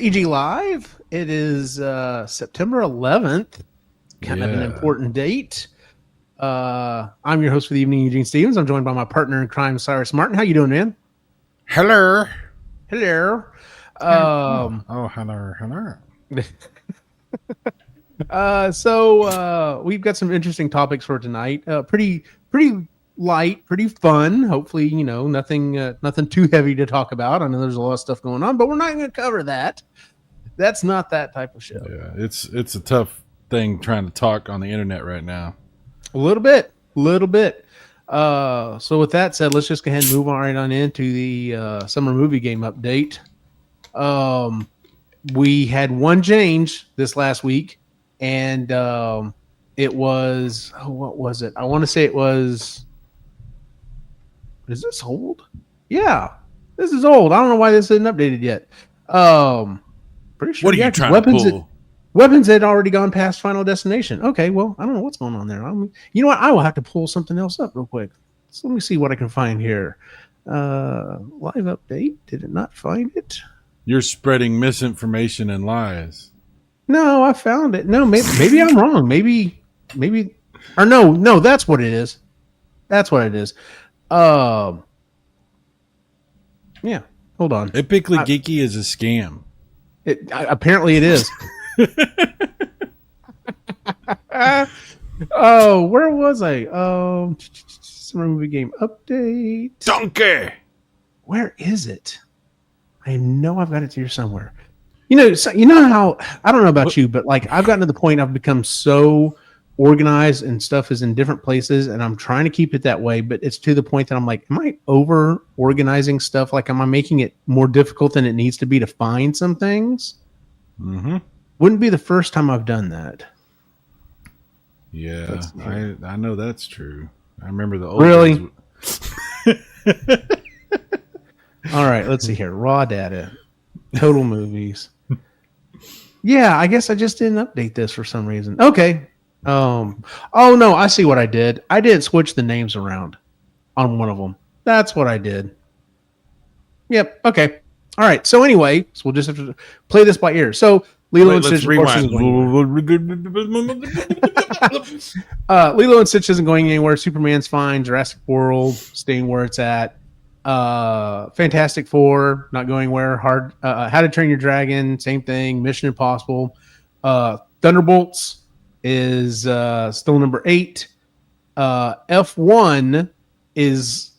EG Live. It is September 11th, kind of an important date. I'm your host for the evening, Eugene Stevens. I'm joined by my partner in crime, Cyrus Martin. How you doing, man? Hello. Hello. Hello. So we've got some interesting topics for tonight. Pretty light, pretty fun. Hopefully, nothing too heavy to talk about. I know there's a lot of stuff going on, but we're not going to cover that. That's not that type of show. Yeah, it's a tough thing trying to talk on the internet right now. A little bit. So with that said, let's just go ahead and move on right on into the summer movie game update. We had one change this last week, and it was what was it? I want to say it was. Is this old? Yeah, this is old. I don't know why this isn't updated yet. Pretty sure. What are you trying to pull? Weapons had already gone past Final Destination. Okay, well, I don't know what's going on there. You know what? I will have to pull something else up real quick. So let me see what I can find here. Live update. Did it not find it? You're spreading misinformation and lies. No, I found it. No, maybe I'm wrong. Maybe, or no, that's what it is. That's what it is. Yeah, hold on. Epically Geeky is a scam. Apparently it is. Oh, where was I? Summer movie game update. Donkey. Where is it? I know I've got it here somewhere. You know how I don't know about you, but like I've gotten to the point I've become so organized and stuff is in different places, and I'm trying to keep it that way. But it's to the point that I'm like, am I over organizing stuff? Like, am I making it more difficult than it needs to be to find some things? Mm-hmm. Wouldn't be the first time I've done that. Yeah, I know that's true. I remember the old really. All right, let's see here. Raw data, total movies. Yeah, I guess I just didn't update this for some reason. Okay. Oh no, I see what I did. I didn't switch the names around on one of them. That's what I did. Yep. Okay. All right. So anyway, we'll just have to play this by ear. So Lilo and Stitch. Lilo and Stitch isn't going anywhere. Superman's fine. Jurassic World staying where it's at. Fantastic Four not going where. How to Train Your Dragon, same thing. Mission Impossible. Thunderbolts is still number 8. F1 is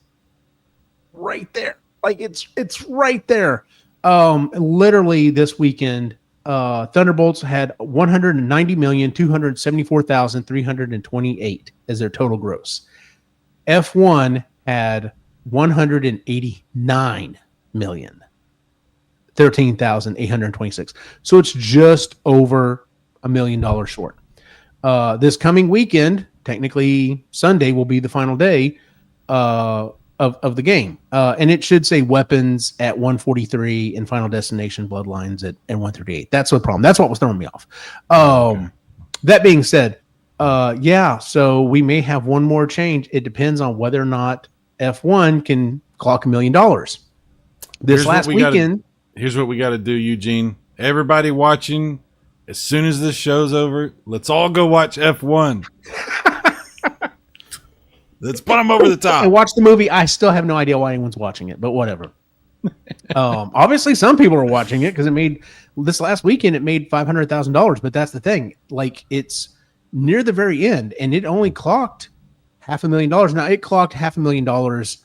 right there. Like it's right there. Literally this weekend, Thunderbolts had 190,274,328 as their total gross. F1 had 189 million, 13,826. So it's just over $1 million short. This coming weekend, technically Sunday, will be the final day of the game. And it should say weapons at 143 and Final Destination Bloodlines at 138. That's the problem. That's what was throwing me off. Okay. That being said, so we may have one more change. It depends on whether or not F1 can clock $1 million. This last weekend. Here's what we got to do, Eugene. Everybody watching, as soon as this show's over, let's all go watch F1. Let's put them over the top. And watch the movie. I still have no idea why anyone's watching it, but whatever. Obviously, some people are watching it because this last weekend it made $500,000. But that's the thing. Like, it's near the very end, and it only clocked $500,000. Now, it clocked $500,000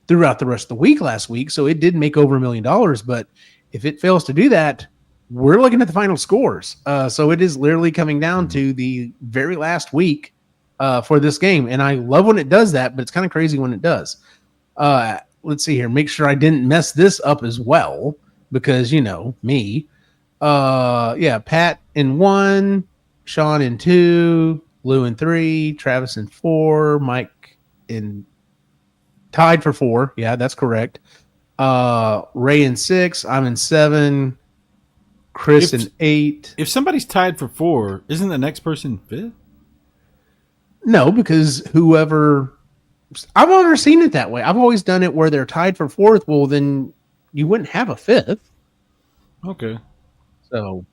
throughout the rest of the week last week, so it did make over $1 million. But if it fails to do that, we're looking at the final scores. So it is literally coming down to the very last week for this game. And I love when it does that, but it's kind of crazy when it does. Let's see here. Make sure I didn't mess this up as well because, me. Pat in 1, Sean in 2, Lou in 3, Travis in 4, Mike in tied for 4. Yeah, that's correct. Ray in 6, I'm in 7, Chris in 8. If somebody's tied for 4, isn't the next person 5th? No, because I've never seen it that way. I've always done it where they're tied for 4th. Well, then you wouldn't have a 5th. Okay. So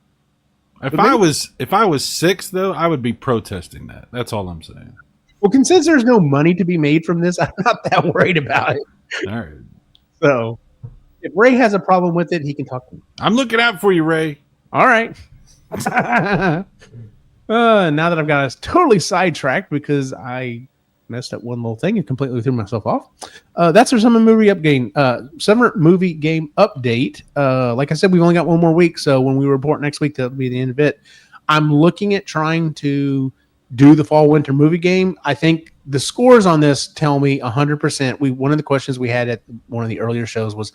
If but I maybe- was 6 though, I would be protesting that. That's all I'm saying. well, since there's no money to be made from this, I'm not that worried about it. All right. So if Ray has a problem with it, he can talk to me. I'm looking out for you, Ray. All right. Now that I've got us totally sidetracked because I messed up one little thing and completely threw myself off. That's our summer movie game update. Like I said, we've only got one more week, so when we report next week, that'll be the end of it. I'm looking at trying to do the fall winter movie game. I think the scores on this tell me 100%. One of the questions we had at one of the earlier shows was,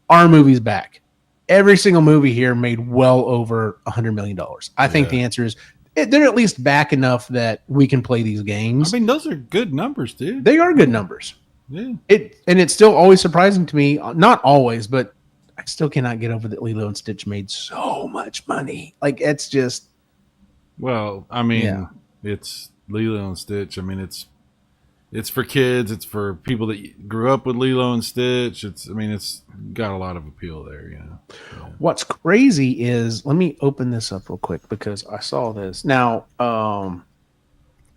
are movies back? Every single movie here made well over $100 million. I think the answer is they're at least back enough that we can play these games. I mean, those are good numbers, dude. They are good numbers. Yeah. It's still always surprising to me. Not always, but I still cannot get over that Lilo and Stitch made so much money. Like it's just. Well, I mean, it's Lilo and Stitch. I mean, it's for kids. It's for people that grew up with Lilo and Stitch. It's got a lot of appeal there, you know. Yeah. What's crazy is, let me open this up real quick because I saw this. Now,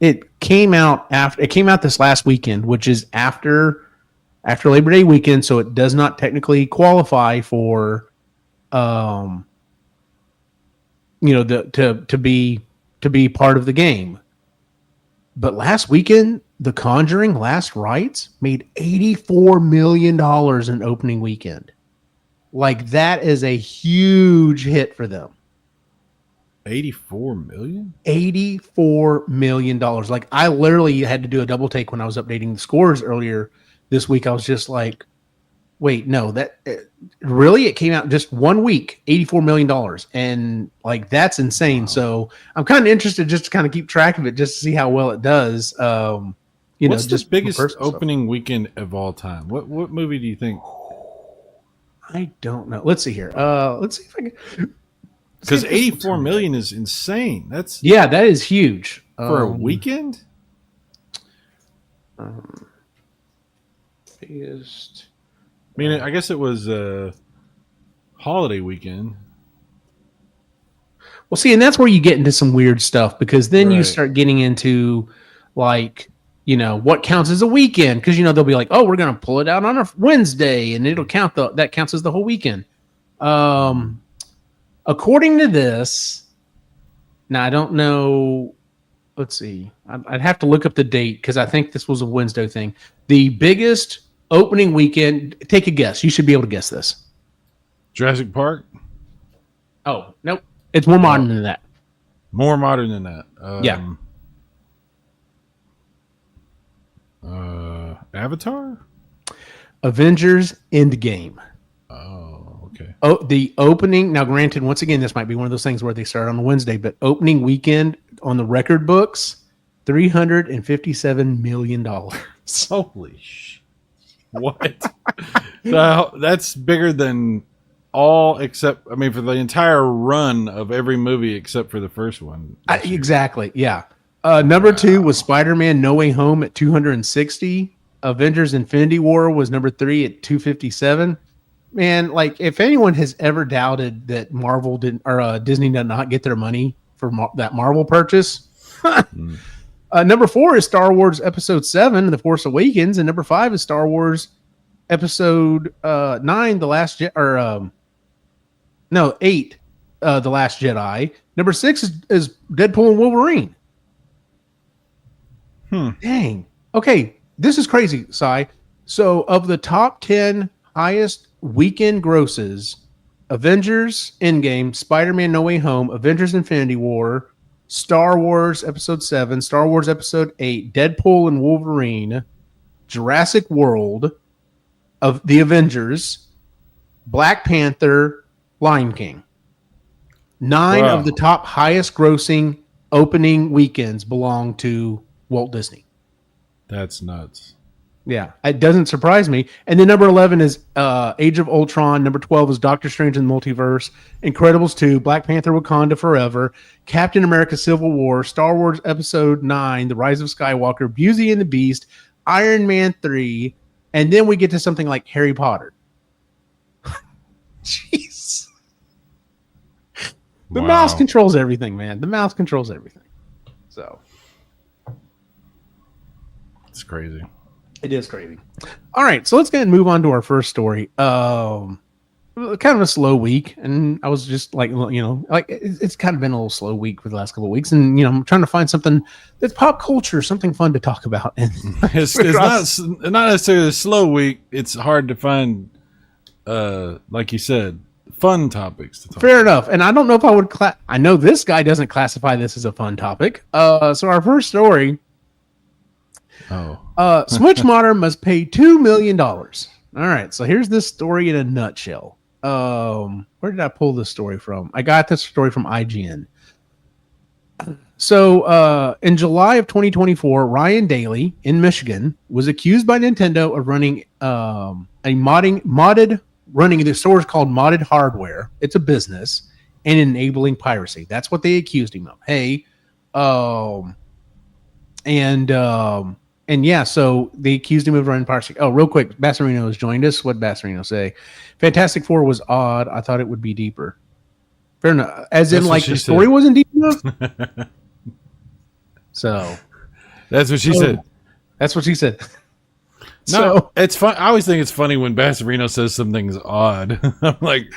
it came out this last weekend, which is after Labor Day weekend, so it does not technically qualify for to be part of the game. But last weekend, The Conjuring Last Rites made $84 million in opening weekend. Like, that is a huge hit for them. 84 million? $84 million. Like, I literally had to do a double take when I was updating the scores earlier this week. I was just like, wait, no, really? It came out in just 1 week, $84 million. And like, that's insane. Wow. So I'm kind of interested just to kind of keep track of it, just to see how well it does. What's the biggest opening weekend of all time? What movie do you think? I don't know. Let's see here. Let's see if I can. Because 84 million is insane. That is huge for a weekend. Biggest. I mean, I guess it was a holiday weekend. Well, see, and that's where you get into some weird stuff, because then you start getting into, like, what counts as a weekend, because they'll be like, oh, we're going to pull it out on a Wednesday, and it'll count that counts as the whole weekend. According to this, now I don't know. Let's see. I'd have to look up the date, because I think this was a Wednesday thing. The biggest opening weekend. Take a guess. You should be able to guess this. Jurassic Park. Oh, nope. It's more modern than that. More modern than that. Avatar? Avengers Endgame. Oh, okay. Oh, the opening. Now, granted, once again, this might be one of those things where they start on a Wednesday, but opening weekend on the record books, $357 million. Holy shit. What? That's bigger than all except, for the entire run of every movie except for the first one. Exactly. Yeah. Number 2 was Spider-Man No Way Home at 260. Avengers Infinity War was number 3 at 257. Man, like, if anyone has ever doubted that Marvel didn't, or Disney did not get their money for that Marvel purchase, number 4 is Star Wars Episode 7, The Force Awakens, and number 5 is Star Wars Episode 9, The Last 8, The Last Jedi. Number 6 is Deadpool and Wolverine. Dang. Okay, this is crazy, Cy. So, of the top 10 highest weekend grosses, Avengers Endgame, Spider-Man No Way Home, Avengers Infinity War, Star Wars Episode 7, Star Wars Episode 8, Deadpool and Wolverine, Jurassic World, of the Avengers, Black Panther, Lion King. 9 of the top highest grossing opening weekends belong to Walt Disney. That's nuts. Yeah, it doesn't surprise me. And then number 11 is Age of Ultron. Number 12 is Doctor Strange in the Multiverse. Incredibles 2, Black Panther Wakanda Forever, Captain America Civil War, Star Wars Episode 9, The Rise of Skywalker, Beauty and the Beast, Iron Man 3, and then we get to something like Harry Potter. Jeez. The mouse controls everything, man. The mouse controls everything. So it's crazy. It is crazy. All right, so let's go ahead and move on to our first story. Kind of a slow week, and I was just like, it's kind of been a little slow week for the last couple of weeks, and I'm trying to find something that's pop culture, something fun to talk about. And it's not necessarily a slow week. It's hard to find, like you said, fun topics to talk Fair enough. And I don't know if I would I know this guy doesn't classify this as a fun topic. So our first story. Switch modder must pay $2 million. All right. So here's this story in a nutshell. Where did I pull this story from? I got this story from IGN. So in July of 2024, Ryan Daly in Michigan was accused by Nintendo of running running the store is called Modded Hardware. It's a business, and enabling piracy. That's what they accused him of. Hey, and yeah, so they accused him of running piracy. Oh, real quick, Bassarino has joined us. What did Bassarino say? Fantastic Four was odd. I thought it would be deeper. Fair enough. As in, like, the story wasn't deep enough? So. That's what she said. That's what she said. No, it's fun. I always think it's funny when Bassarino says something's odd. I'm like,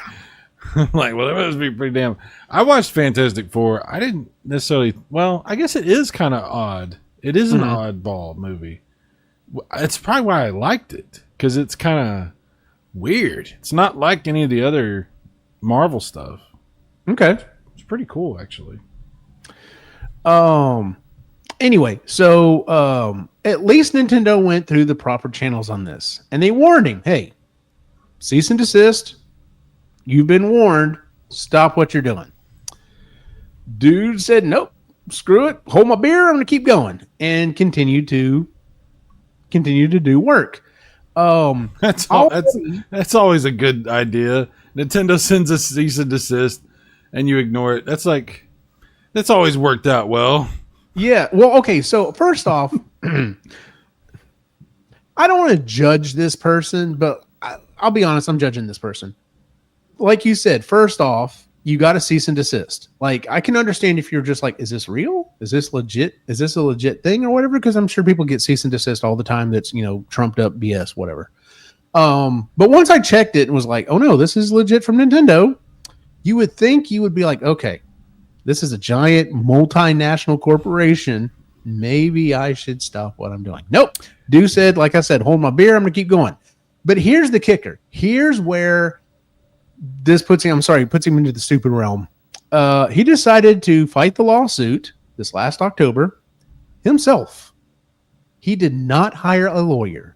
well, that must be pretty damn. I watched Fantastic Four. I didn't necessarily. Well, I guess it is kind of odd. It is an oddball movie. It's probably why I liked it, because it's kind of weird. It's not like any of the other Marvel stuff. Okay, it's pretty cool, actually. Anyway, so at least Nintendo went through the proper channels on this, and they warned him, hey, cease and desist. You've been warned. Stop what you're doing. Dude said, nope, screw it. Hold my beer. I'm going to keep going, and continue to do work. That's always a good idea. Nintendo sends a cease and desist, and you ignore it. That's always worked out well. Yeah. Well, okay. So first off, I don't want to judge this person, but I'll be honest. I'm judging this person. Like you said, first off, you got to cease and desist. Like, I can understand if you're just like, is this real? Is this legit? Is this a legit thing or whatever? Because I'm sure people get cease and desist all the time. That's, trumped up BS, whatever. But once I checked it and was like, oh no, this is legit from Nintendo. You would think you would be like, okay, this is a giant multinational corporation. Maybe I should stop what I'm doing. Nope. Dude said, like I said, hold my beer. I'm going to keep going. But here's the kicker. Here's where this puts him into the stupid realm. He decided to fight the lawsuit this last October himself. He did not hire a lawyer.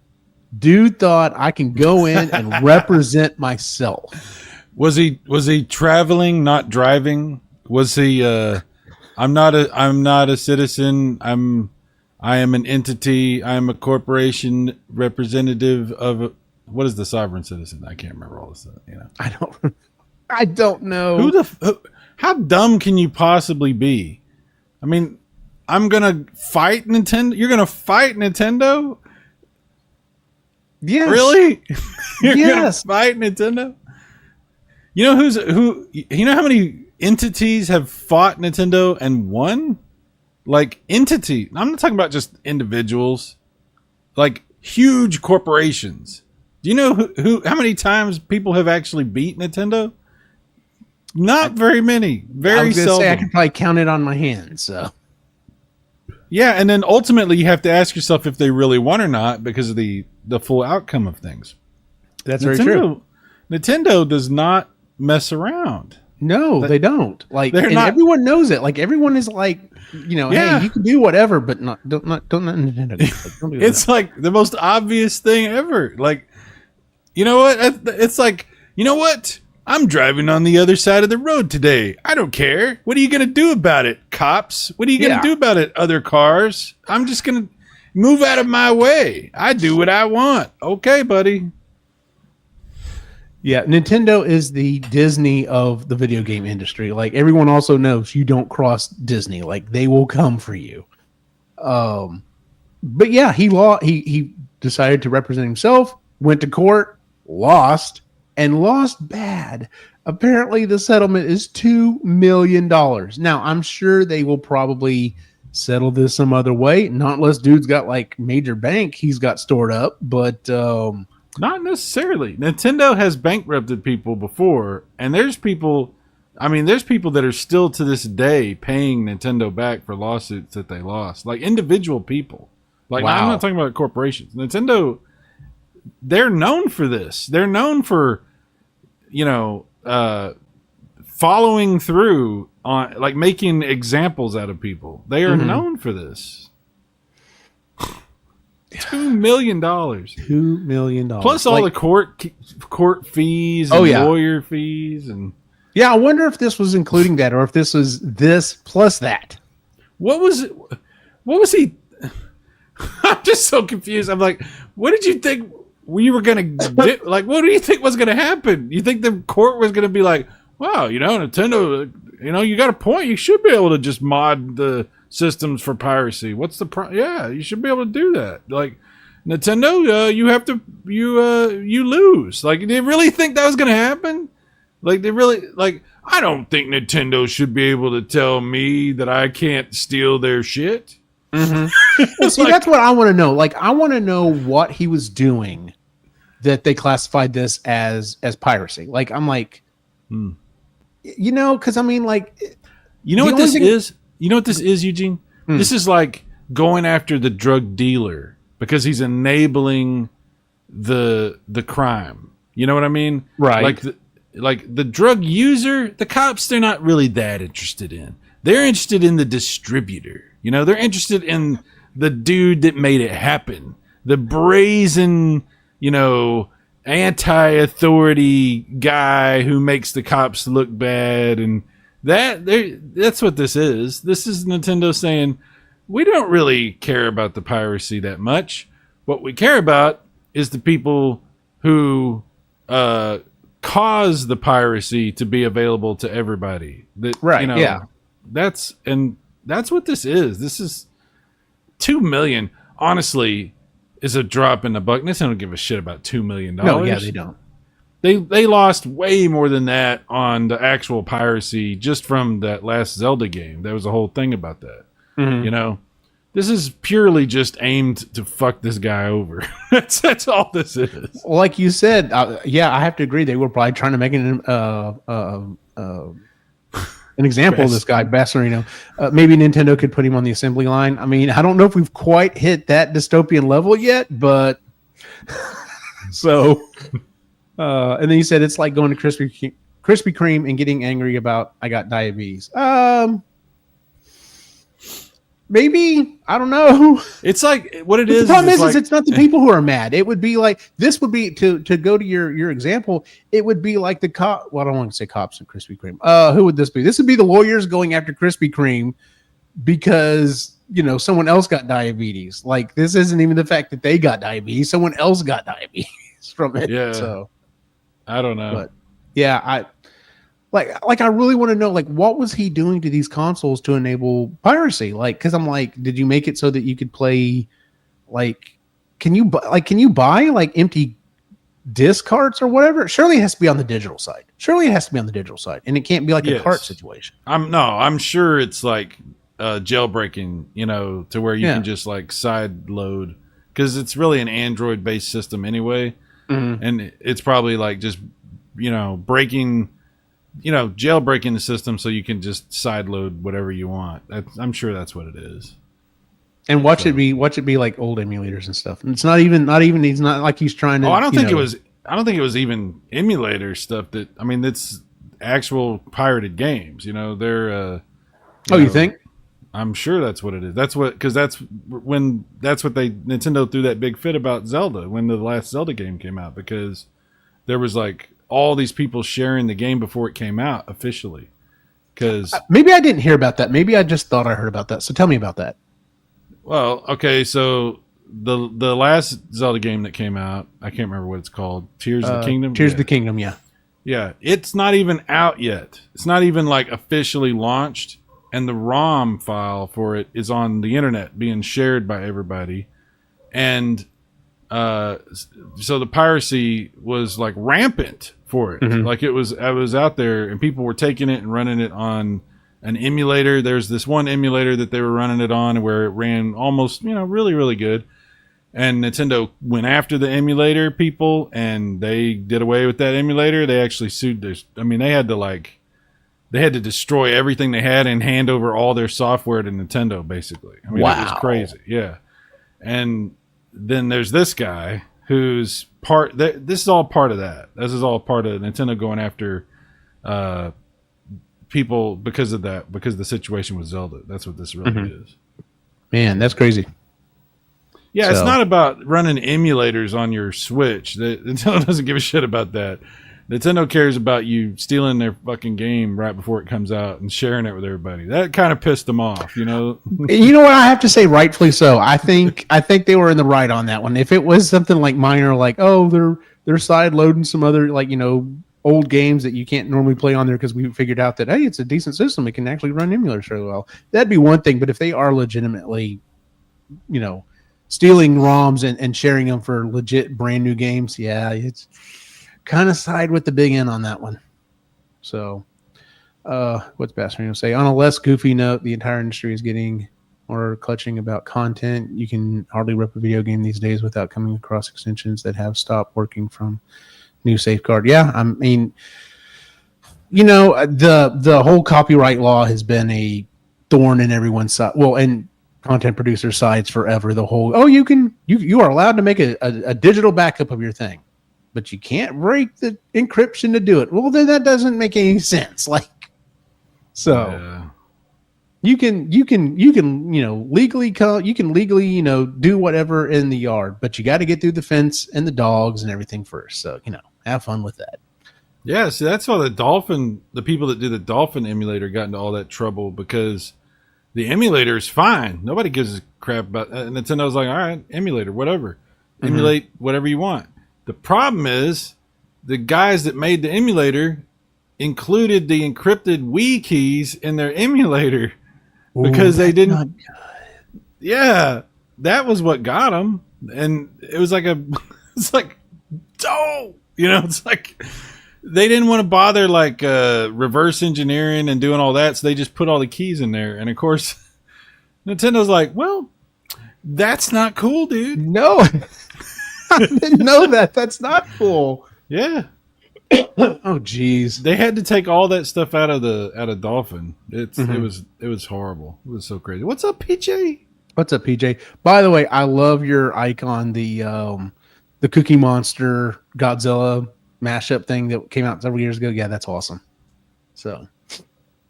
Dude thought, I can go in and represent myself. Was he traveling, not driving? Was he I'm not a citizen. I am an entity. I am a corporation representative of what is the sovereign citizen? I can't remember all this stuff, I don't know. How dumb can you possibly be? I mean, I'm going to fight Nintendo. You're going to fight Nintendo? Yes. Really? You're going to Yes. fight Nintendo? You know how many entities have fought Nintendo and won? Like entity. I'm not talking about just individuals. Like huge corporations. Do you know how many times people have actually beat Nintendo? Not very many. Very seldom. I could probably count it on my hands. So. Yeah, and then ultimately you have to ask yourself if they really won or not because of the full outcome of things. That's very true. Nintendo does not mess around. No, they don't. Like, and everyone knows it. Like, everyone is like, hey, you can do whatever, but don't Nintendo. Like, don't do it's like the most obvious thing ever. Like, you know what? It's like, you know what? I'm driving on the other side of the road today. I don't care. What are you going to do about it, cops? What are you going to do about it, other cars? I'm just going to move out of my way. I do what I want. Okay, buddy. Yeah, Nintendo is the Disney of the video game industry. Like, everyone also knows you don't cross Disney. Like, they will come for you. But yeah, he decided to represent himself, went to court, lost bad. Apparently, the settlement is $2 million. Now, I'm sure they will probably settle this some other way. Not unless dude's got like major bank he's got stored up, but Not necessarily. Nintendo has bankrupted people before, and there's people. I mean, there's people that are still to this day paying Nintendo back for lawsuits that they lost, like individual people. Like I'm not talking about corporations. Nintendo, they're known for this. They're known for, following through on like making examples out of people. They are known for this. $2 million. $2 million. Plus all the court fees and lawyer fees and. Yeah, I wonder if this was including that, or if this was this plus that. What was he? I'm just so confused. I'm like, what did you think we were gonna do? Like, what do you think was gonna happen? You think the court was gonna be like, wow, Nintendo, you got a point. You should be able to just mod the systems for piracy. What's the Yeah, you should be able to do that. Like, Nintendo, you lose. Like, do you really think that was gonna happen? Like, I don't think Nintendo should be able to tell me that I can't steal their shit. Mm-hmm. See, that's what I want to know. Like, I want to know what he was doing that they classified this as piracy. Like, I'm like, because I mean, like, you know what this is? You know what this is, Eugene? This is like going after the drug dealer because he's enabling the crime. You know what I mean? Right. Like the drug user, the cops, they're not really that interested in. They're interested in the distributor. They're interested in the dude that made it happen. The brazen, anti-authority guy who makes the cops look bad. And that's what this is. This is Nintendo saying, we don't really care about the piracy that much. What we care about is the people who cause the piracy to be available to everybody. Yeah. That's what this is. This is $2 million. Honestly, is a drop in the bucket. They don't give a shit about $2 million. No, yeah, they don't. They lost way more than that on the actual piracy just from that last Zelda game. There was a whole thing about that. Mm-hmm. This is purely just aimed to fuck this guy over. That's all this is. Well, like you said, I have to agree. They were probably trying to make an example of this guy, Basserino. Maybe Nintendo could put him on the assembly line. I mean, I don't know if we've quite hit that dystopian level yet, but so. And then you said it's like going to Krispy Kreme and getting angry about I got diabetes. Maybe, I don't know. It's like what it is. The problem is it's not the people who are mad. It would be like this would be to go to your example. It would be like the cop. Well, I don't want to say cops and Krispy Kreme. Who would this be? This would be the lawyers going after Krispy Kreme because someone else got diabetes. Like this isn't even the fact that they got diabetes. Someone else got diabetes from it. Yeah. So I don't know. But yeah, I really want to know, like, what was he doing to these consoles to enable piracy? Like, because I'm like, did you make it so that you could play, like, can you buy like empty disc carts or whatever? Surely it has to be on the digital side. And it can't be like a cart situation. I'm sure it's like jailbreaking, to where you can just like side load because it's really an Android based system anyway, and it's probably like just breaking. Jailbreaking the system so you can just sideload whatever you want. I'm sure that's what it is. And watch it be like old emulators and stuff. And it's not even. He's not like he's trying to. I don't think it was even emulator stuff. It's actual pirated games. They're. You think? I'm sure that's what it is. Because that's what Nintendo threw that big fit about Zelda when the last Zelda game came out because there was like. All these people sharing the game before it came out officially. Because maybe I didn't hear about that. Maybe I just thought I heard about that. So tell me about that. Well, okay, so the last Zelda game that came out, I can't remember what it's called. Tears of the Kingdom. Tears of the Kingdom, yeah. Yeah, it's not even out yet. It's not even like officially launched, and the ROM file for it is on the internet being shared by everybody, and so the piracy was like rampant for it. Mhm. Like I was out there and people were taking it and running it on an emulator. There's this one emulator that they were running it on where it ran almost, really, really good. And Nintendo went after the emulator people and they did away with that emulator. They actually sued they had to destroy everything they had and hand over all their software to Nintendo, basically. I mean, It was crazy. Yeah. And then there's this guy who's this is all part of that. This is all part of Nintendo going after people because of that, because of the situation with Zelda. That's what this really is. Man, that's crazy. Yeah, It's not about running emulators on your Switch. Nintendo doesn't give a shit about that. Nintendo cares about you stealing their fucking game right before it comes out and sharing it with everybody. That kind of pissed them off, You know what? I have to say, rightfully so. I think they were in the right on that one. If it was something like minor, like they're side loading some other old games that you can't normally play on there because we figured out that hey, it's a decent system, it can actually run emulators really well. That'd be one thing. But if they are legitimately, stealing ROMs and sharing them for legit brand new games, yeah, it's kind of side with the big N on that one. So, what's best for you to say? On a less goofy note, the entire industry is getting or clutching about content. You can hardly rip a video game these days without coming across extensions that have stopped working from new safeguard. Yeah, I mean, the whole copyright law has been a thorn in everyone's side. Well, and content producer sides forever. The whole you are allowed to make a digital backup of your thing, but you can't break the encryption to do it. Well, then that doesn't make any sense. You can legally do whatever in the yard, but you got to get through the fence and the dogs and everything first. So have fun with that. Yeah, see, that's why the people that do the Dolphin emulator got into all that trouble, because the emulator is fine. Nobody gives a crap about that. And Nintendo's like, all right, emulator, whatever. Emulate whatever you want. The problem is the guys that made the emulator included the encrypted Wii keys in their emulator because they didn't. Yeah, that was what got them. And it was like it's like, it's like they didn't want to bother reverse engineering and doing all that. So they just put all the keys in there. And of course, Nintendo's like, well, that's not cool, dude. No. I didn't know that. That's not cool. Yeah. Oh, geez. They had to take all that stuff out of Dolphin. It was horrible. It was so crazy. What's up, PJ? What's up, PJ? By the way, I love your icon, the Cookie Monster Godzilla mashup thing that came out several years ago. Yeah, that's awesome. So,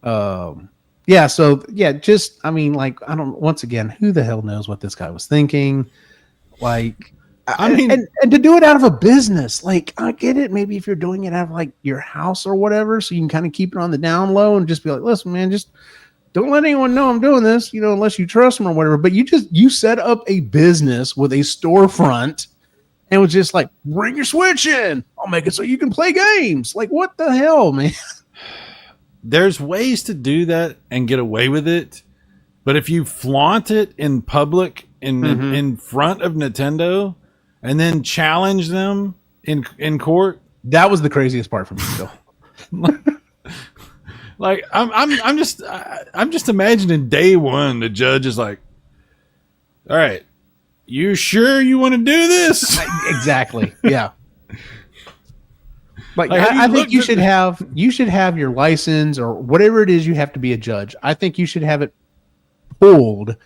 once again, who the hell knows what this guy was thinking? And to do it out of a business, I get it. Maybe if you're doing it out of your house or whatever, so you can kind of keep it on the down low and just be like, listen, man, just don't let anyone know I'm doing this, unless you trust them or whatever. But you set up a business with a storefront and was just like, bring your Switch in. I'll make it so you can play games. What the hell, man? There's ways to do that and get away with it. But if you flaunt it in public in front of Nintendo and then challenge them in court, that was the craziest part for me still. I'm just imagining day one, the judge is like, all right, you sure you want to do this? Exactly. Yeah. I think you should have your license or whatever it is you have to be a judge. I think you should have it pulled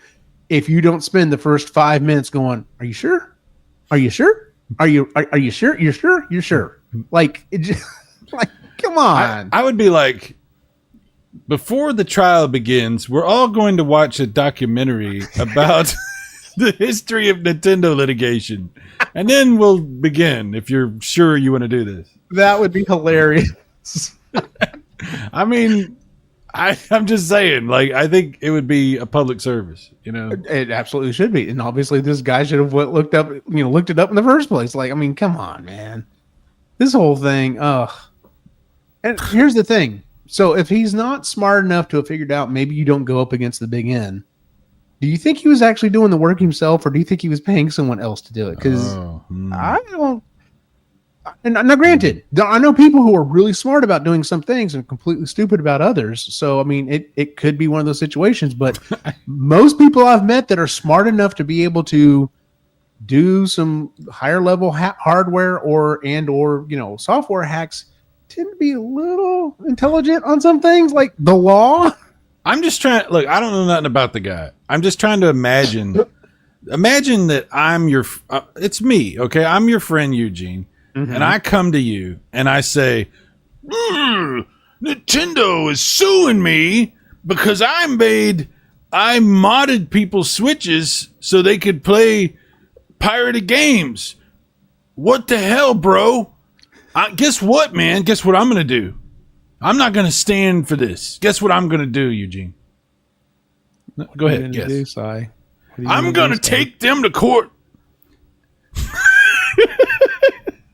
if you don't spend the first 5 minutes going, are you sure? Are you sure? Are you sure? You're sure? You're sure? Come on. I would be like, before the trial begins, we're all going to watch a documentary about the history of Nintendo litigation. And then we'll begin if you're sure you want to do this. That would be hilarious. I mean, I'm just saying, I think it would be a public service, It absolutely should be. And obviously this guy should have looked it up in the first place. Come on, man. This whole thing, ugh. And here's the thing. So if he's not smart enough to have figured out, maybe you don't go up against the big N. Do you think he was actually doing the work himself, or do you think he was paying someone else to do it? Because And now, granted, I know people who are really smart about doing some things and completely stupid about others. So, I mean, it could be one of those situations. But most people I've met that are smart enough to be able to do some higher level hardware or software hacks tend to be a little intelligent on some things, like the law. I'm just trying. Look, I don't know nothing about the guy. I'm just trying to imagine. Imagine that I'm your. It's me. Okay, I'm your friend Eugene. And I come to you and I say, Nintendo is suing me because I modded people's Switches so they could play pirated games. What the hell, bro? Guess what, man? Guess what I'm going to do? I'm not going to stand for this. Guess what I'm going to do, Eugene? Go ahead, guess. I'm going to take them to court.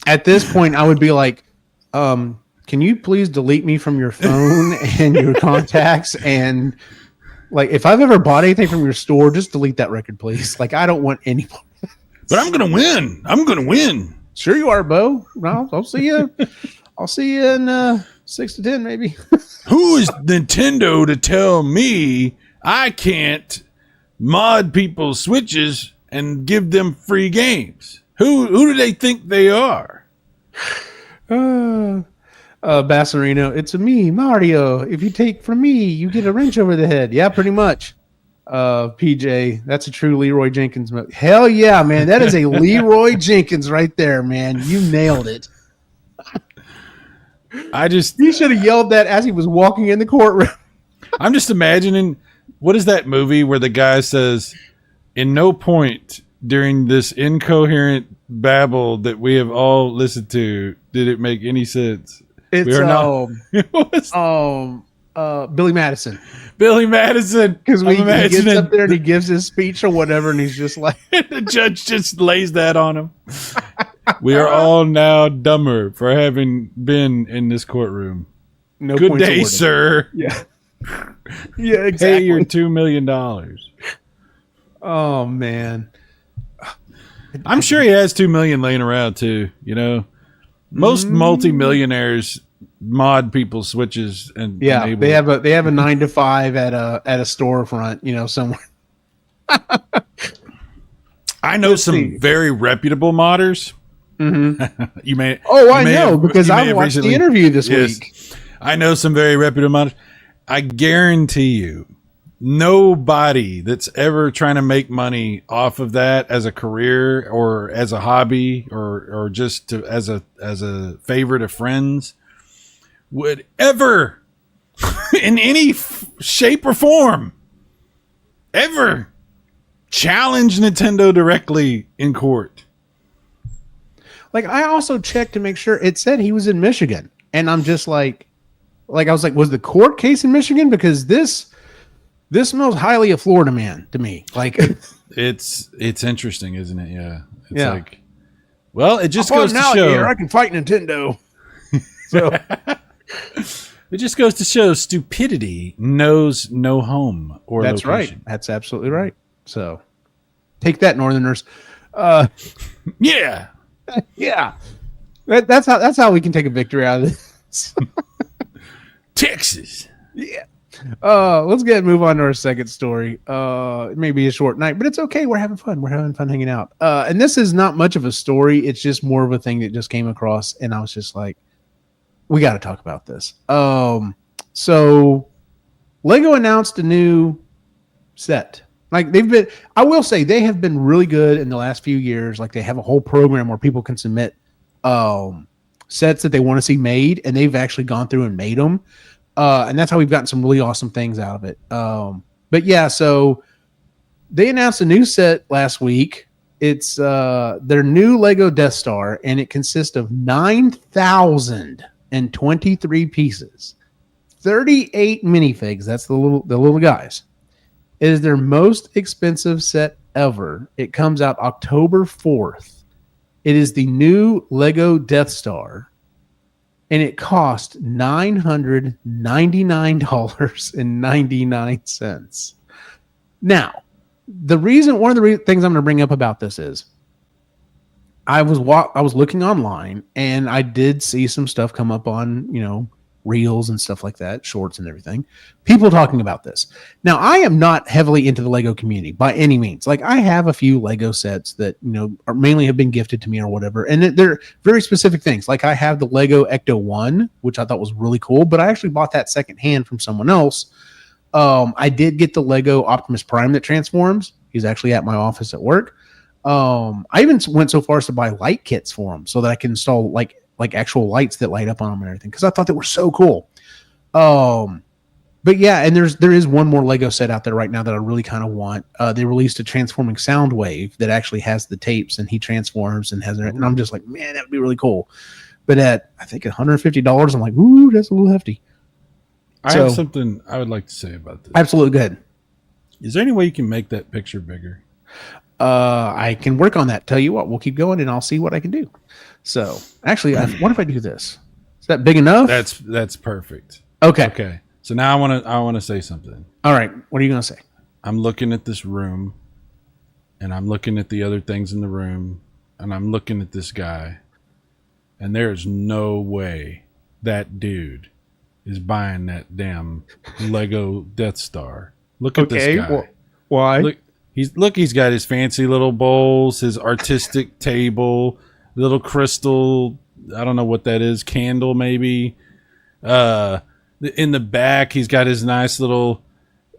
At this point, I would be like, can you please delete me from your phone and your contacts? And like, if I've ever bought anything from your store, just delete that record, please. Like, I don't want any. But I'm going to win. I'm going to win. Sure you are, Bo. Well, I'll see you. I'll see you in 6 to 10, maybe. Who is Nintendo to tell me I can't mod people's Switches and give them free games? Who do they think they are? Bassarino, it's me, Mario. If you take from me, you get a wrench over the head. Yeah, pretty much. PJ, that's a true Leroy Jenkins move. Hell yeah, man. That is a Leroy Jenkins right there, man. You nailed it. He should have yelled that as he was walking in the courtroom. I'm just imagining, what is that movie where the guy says, in no point during this incoherent babble that we have all listened to did it make any sense? It's Billy Madison. Billy Madison. Because he gets up there and he gives his speech or whatever, and he's just like... the judge just lays that on him. We are all now dumber for having been in this courtroom. No Good day, sir. Yeah. Yeah, exactly. Pay your $2 million. Oh, man. I'm sure he has 2 million laying around too. You know, most multimillionaires mod people's Switches and they have a 9 to 5 at a storefront, you know, somewhere. I know some very reputable modders. Mm-hmm. You may. I know because I watched the interview this week. I know some very reputable modders. I guarantee you, nobody that's ever trying to make money off of that as a career or as a hobby or just as a favorite of friends would ever in any shape or form ever challenge Nintendo directly in court. Like, I also checked to make sure it said he was in Michigan, and I'm just like I was like, was the court case in Michigan? Because this smells highly of Florida man to me. Like, it's interesting, isn't it? Yeah. It's like, well, it just goes to show here, I can fight Nintendo. So it just goes to show stupidity knows no home or that's location. Right. That's absolutely right. So take that, Northerners. Yeah. Yeah. That's how we can take a victory out of this. Texas. Yeah. Let's move on to our second story. It may be a short night, but it's okay. We're having fun. We're having fun hanging out. And this is not much of a story. It's just more of a thing that just came across, and I was just like, we got to talk about this. So Lego announced a new set. Like, I will say they have been really good in the last few years. Like, they have a whole program where people can submit sets that they want to see made, and they've actually gone through and made them. And that's how we've gotten some really awesome things out of it. But yeah, so they announced a new set last week. It's their new Lego Death Star, and it consists of 9,023 pieces, 38 minifigs. That's the little guys. It is their most expensive set ever. It comes out October 4th. It is the new Lego Death Star. And it cost $999.99. Now, one of the things I'm going to bring up about this is I was looking online, and I did see some stuff come up on, reels and stuff like that, shorts and everything. People talking about this. Now, I am not heavily into the Lego community by any means. Like, I have a few Lego sets that, are mainly have been gifted to me or whatever. And they're very specific things. Like, I have the Lego Ecto 1, which I thought was really cool, but I actually bought that secondhand from someone else. I did get the Lego Optimus Prime that transforms. He's actually at my office at work. I even went so far as to buy light kits for him so that I can install like actual lights that light up on them and everything, because I thought they were so cool. But yeah, and there is one more Lego set out there right now that I really kind of want. They released a transforming sound wave that actually has the tapes, and he transforms and has it. And I'm just like, man, that would be really cool. But at I think $150, I'm like, ooh, that's a little hefty. I have something I would like to say about this. Absolutely, go ahead. Is there any way you can make that picture bigger? I can work on that. Tell you what, we'll keep going, and I'll see what I can do. So, actually, what if I do this? Is that big enough? That's perfect. Okay. So now I want to say something. All right. What are you going to say? I'm looking at this room, and I'm looking at the other things in the room, and I'm looking at this guy, and there's no way that dude is buying that damn Lego Death Star. Look at this guy. Well, why? Look, he's got his fancy little bowls, his artistic table, little crystal, I don't know what that is, candle maybe. In the back, he's got his nice little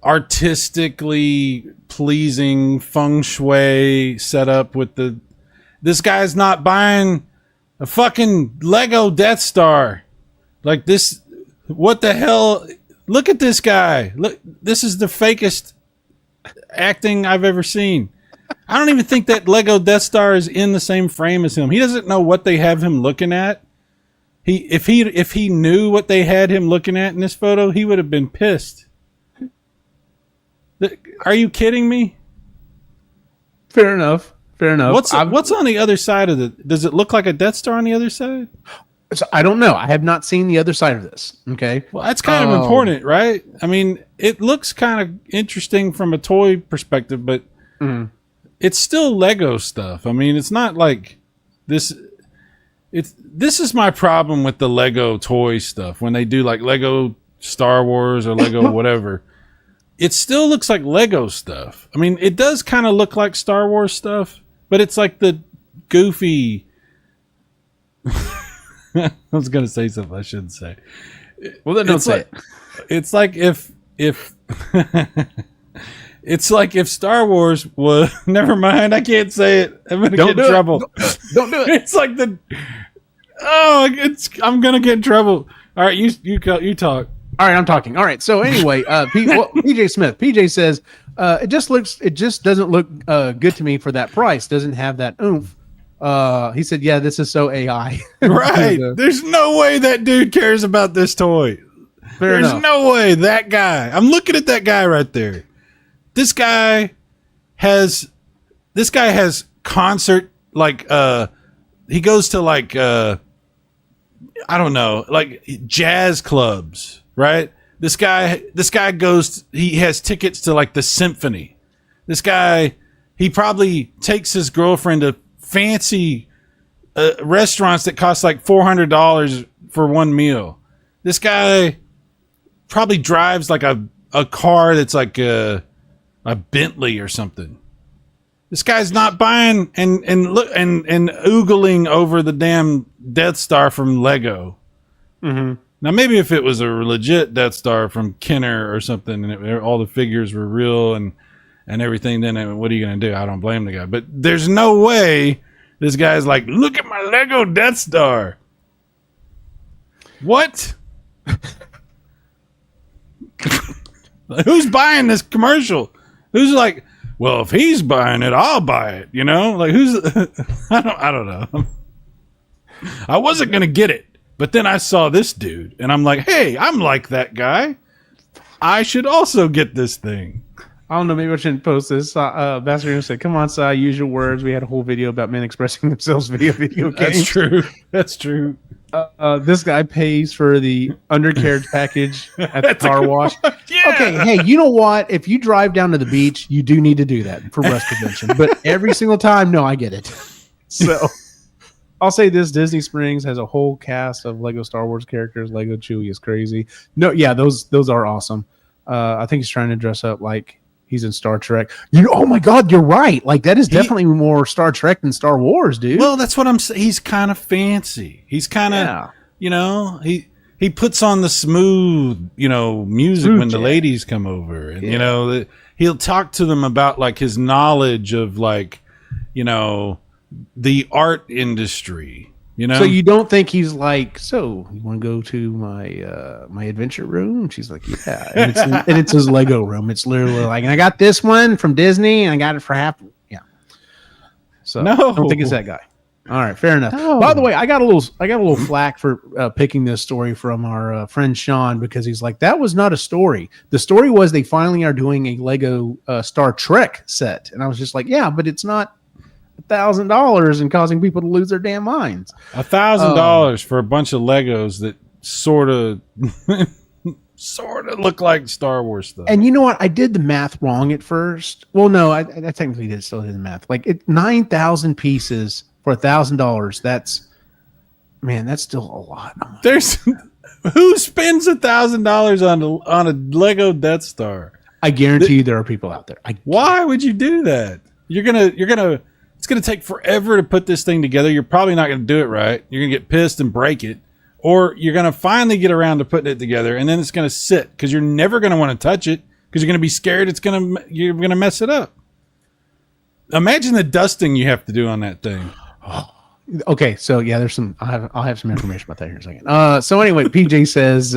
artistically pleasing feng shui setup with this guy's not buying a fucking Lego Death Star. Like this, what the hell? Look at this guy. Look, this is the fakest acting I've ever seen. I don't even think that Lego Death Star is in the same frame as him. He doesn't know what they have him looking at. If he knew what they had him looking at in this photo, he would have been pissed. Are you kidding me? Fair enough. What's on the other side of it? Does it look like a Death Star on the other side? So I don't know. I have not seen the other side of this. Okay. Well, that's kind of important, right? I mean, it looks kind of interesting from a toy perspective, but it's still Lego stuff. I mean, it's not like this. This is my problem with the Lego toy stuff. When they do like Lego Star Wars or Lego whatever, it still looks like Lego stuff. I mean, it does kind of look like Star Wars stuff, but it's like the goofy. I was gonna say something I shouldn't say. Well, then don't say it. It's like if it's like if Star Wars was. Never mind, I can't say it. I'm gonna get in trouble. Don't do it. It's like I'm gonna get in trouble. All right, you talk. All right, I'm talking. All right. So anyway, PJ Smith. PJ says it just doesn't look good to me for that price. Doesn't have that oomph. He said, yeah, this is so AI. Right. There's no way that dude cares about this toy. There's no way that guy. I'm looking at that guy right there. This guy has concert, like, he goes to like, I don't know, like jazz clubs, right? This guy he has tickets to like the symphony. This guy, he probably takes his girlfriend to fancy restaurants that cost like $400 for one meal. This guy probably drives like a car that's like a Bentley or something. This guy's not buying and oogling over the damn Death Star from Lego. Mm-hmm. Now maybe if it was a legit Death Star from Kenner or something, and all the figures were real and everything, then what are you going to do? I don't blame the guy. But there's no way this guy's like, look at my Lego Death Star. What? Who's buying this commercial? Who's like, well, if he's buying it, I'll buy it. You know, like who's? I don't know. I wasn't going to get it, but then I saw this dude, and I'm like, hey, I'm like that guy. I should also get this thing. I don't know, maybe I shouldn't post this. Ambassador said, come on, Si, use your words. We had a whole video about men expressing themselves via video games. That's true. This guy pays for the undercarriage package at the car wash. Yeah. Okay, hey, you know what? If you drive down to the beach, you do need to do that for rust prevention. But every single time, no, I get it. So I'll say this: Disney Springs has a whole cast of Lego Star Wars characters. Lego Chewie is crazy. No, yeah, those are awesome. I think he's trying to dress up like he's in Star Trek. Oh my God, you're right. Like that is definitely more Star Trek than Star Wars, dude. Well, that's what I'm saying. He's kind of fancy. He's kind of, he puts on the smooth, music when the ladies come over, and he'll talk to them about like his knowledge of like, the art industry. So you don't think he's like, so you want to go to my adventure room? She's like, yeah, and it's his Lego room. It's literally like, and I got this one from Disney, and I got it for half. Yeah. So no, I don't think it's that guy. All right, fair enough. No. By the way, I got a little flack for picking this story from our friend Sean because he's like, that was not a story. The story was they finally are doing a Lego Star Trek set, and I was just like, yeah, but it's not $1,000 and causing people to lose their damn minds. $1,000 for a bunch of Legos that sort of look like Star Wars stuff. And you know what? I did the math wrong at first. Well, no, I technically still did the math. Like 9,000 pieces for $1,000. That's still a lot. There's who spends $1,000 on a Lego Death Star? I guarantee you there are people out there. Why would you do that? You're gonna. It's going to take forever to put this thing together. You're probably not going to do it right. You're going to get pissed and break it. Or you're going to finally get around to putting it together, and then it's going to sit because you're never going to want to touch it because you're going to be scared you're going to mess it up. Imagine the dusting you have to do on that thing. Okay, so yeah, there's some. I'll have some information about that here in a second. So anyway, PJ says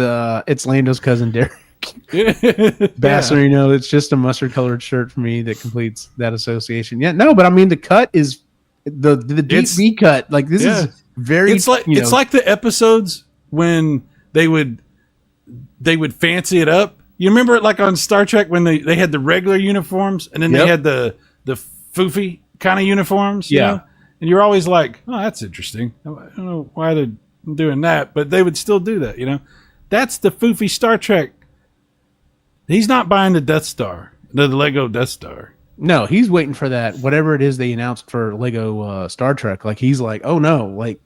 it's Lando's cousin Derek. Bassler, it's just a mustard colored shirt for me that completes that association. Yeah, no, but I mean the cut is the deep V cut. Like this is very. It's like it's like the episodes when they would fancy it up. You remember it like on Star Trek when they had the regular uniforms and then they had the foofy kind of uniforms. You know? And you're always like, oh, that's interesting. I don't know why they're doing that, but they would still do that. That's the foofy Star Trek. He's not buying the Death Star, the Lego Death Star. No, he's waiting for that, whatever it is they announced for Lego Star Trek. Like, he's like, oh no, like,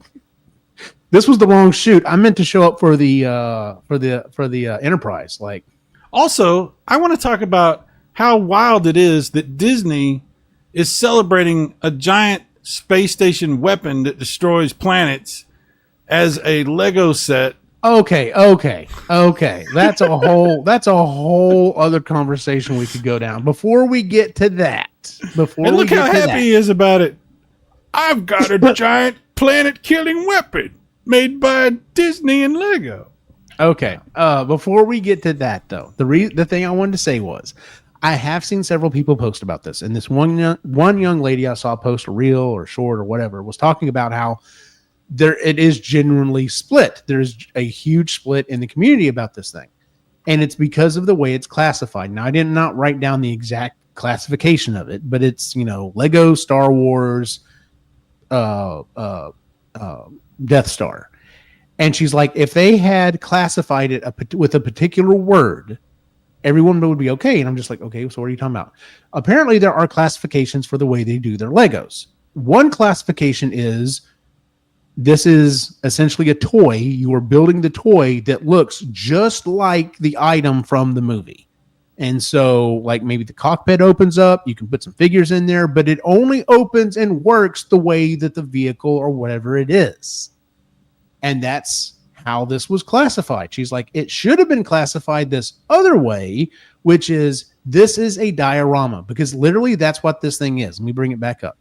this was the wrong shoot. I meant to show up for the Enterprise. Like, also, I want to talk about how wild it is that Disney is celebrating a giant space station weapon that destroys planets as a Lego set. Okay. That's a whole other conversation we could go down. Before we get to that, look how happy he is about it. I've got a giant planet-killing weapon made by Disney and Lego. Okay. Before we get to that, though, the thing I wanted to say was, I have seen several people post about this, and this one young lady I saw post a reel or short or whatever was talking about how it is genuinely split. There's a huge split in the community about this thing, and it's because of the way it's classified. Now, I did not write down the exact classification of it, but it's Lego Star Wars Death Star, and she's like, if they had classified it with a particular word, everyone would be okay. And I'm just like, okay, so what are you talking about? Apparently, there are classifications for the way they do their Legos. One classification is, this is essentially a toy. You are building the toy that looks just like the item from the movie. And so, like, maybe the cockpit opens up, you can put some figures in there, but it only opens and works the way that the vehicle or whatever it is. And that's how this was classified. She's like, it should have been classified this other way, which is, this is a diorama, because literally that's what this thing is. Let me bring it back up.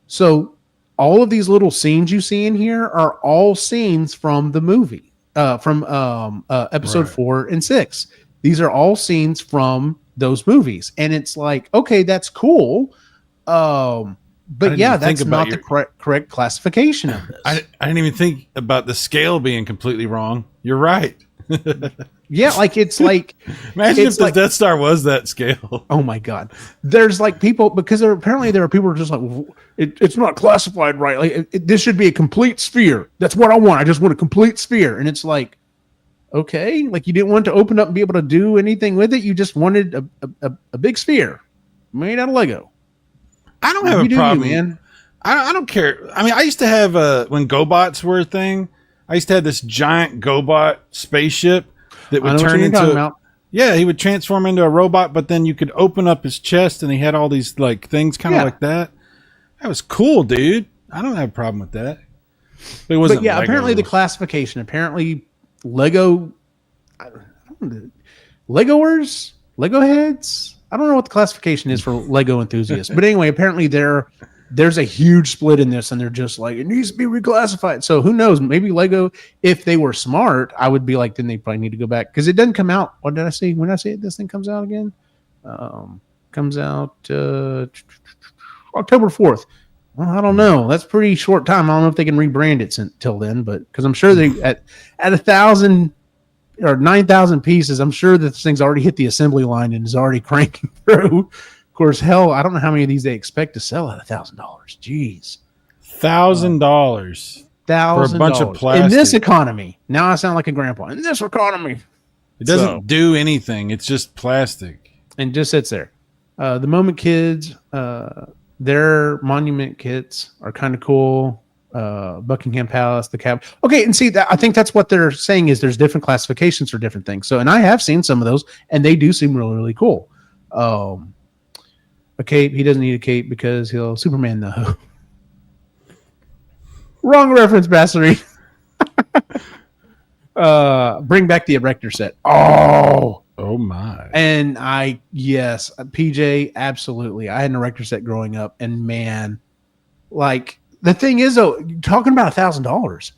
So all of these little scenes you see in here are all scenes from the movie, from episode 4 and 6. These are all scenes from those movies. And it's like, okay, that's cool. But yeah, that's not the correct classification of this. I didn't even think about the scale being completely wrong. You're right. Yeah, like it's like imagine if the Death Star was that scale. Oh my God, there's like people, because apparently there are people who are just like, it's not classified right. Like this should be a complete sphere. That's what I want. I just want a complete sphere, and it's like, okay, like you didn't want to open up and be able to do anything with it. You just wanted a big sphere made out of Lego. I don't have a problem, man. I don't care. I mean, I used to have when GoBots were a thing. I used to have this giant GoBot spaceship that would turn into. Yeah, he would transform into a robot, but then you could open up his chest, and he had all these like things, kind of like that. That was cool, dude. I don't have a problem with that. But it wasn't. But yeah, apparently the classification. Apparently, Lego. Legoers, Lego heads. I don't know what the classification is for Lego enthusiasts, but anyway, apparently there's a huge split in this, and they're just like, it needs to be reclassified. So who knows? Maybe Lego, if they were smart, I would be like, then they probably need to go back because it doesn't come out. What did I say? When did I say it? This thing comes out again? Comes out October 4th. Well, I don't know. That's pretty short time. I don't know if they can rebrand it until then, but because I'm sure they at 1,000 or 9,000 pieces, I'm sure that this thing's already hit the assembly line and is already cranking through. Of course, hell, I don't know how many of these they expect to sell at $1,000. Jeez, $1,000 for a bunch of plastic in this economy. Now I sound like a grandpa. In this economy, it doesn't do anything. It's just plastic and just sits there. The Moment Kids, their monument kits are kind of cool. Buckingham Palace, the cab. Okay, and see that I think that's what they're saying is there's different classifications for different things. So, and I have seen some of those, and they do seem really, really cool. A cape, he doesn't need a cape because he'll Superman though. Wrong reference, Bassery. Bring back the Erector set. Oh my! And yes, PJ, absolutely. I had an Erector set growing up, and man, like. The thing is, though, you're talking about $1,000. Are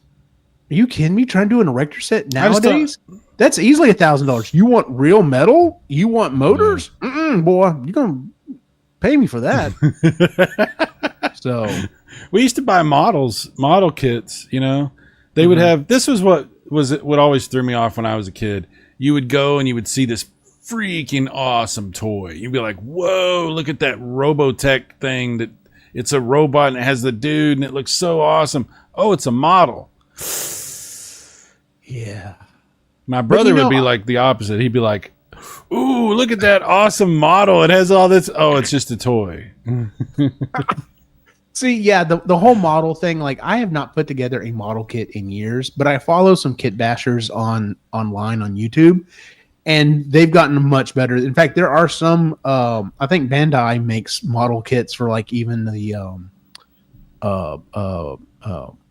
you kidding me? Trying to do an Erector set nowadays? That's easily $1,000. You want real metal? You want motors? Boy, you're gonna pay me for that. So we used to buy model kits. You know, they would have. This was what always threw me off when I was a kid. You would go and you would see this freaking awesome toy. You'd be like, "Whoa! Look at that Robotech thing that." It's a robot and it has the dude and it looks so awesome. Oh, it's a model. Yeah. My brother would be like the opposite. He'd be like, ooh, look at that awesome model. It has all this. Oh, it's just a toy. See, yeah, the whole model thing, like I have not put together a model kit in years, but I follow some kit bashers online on YouTube. And they've gotten much better. In fact, there are some. I think Bandai makes model kits for like even the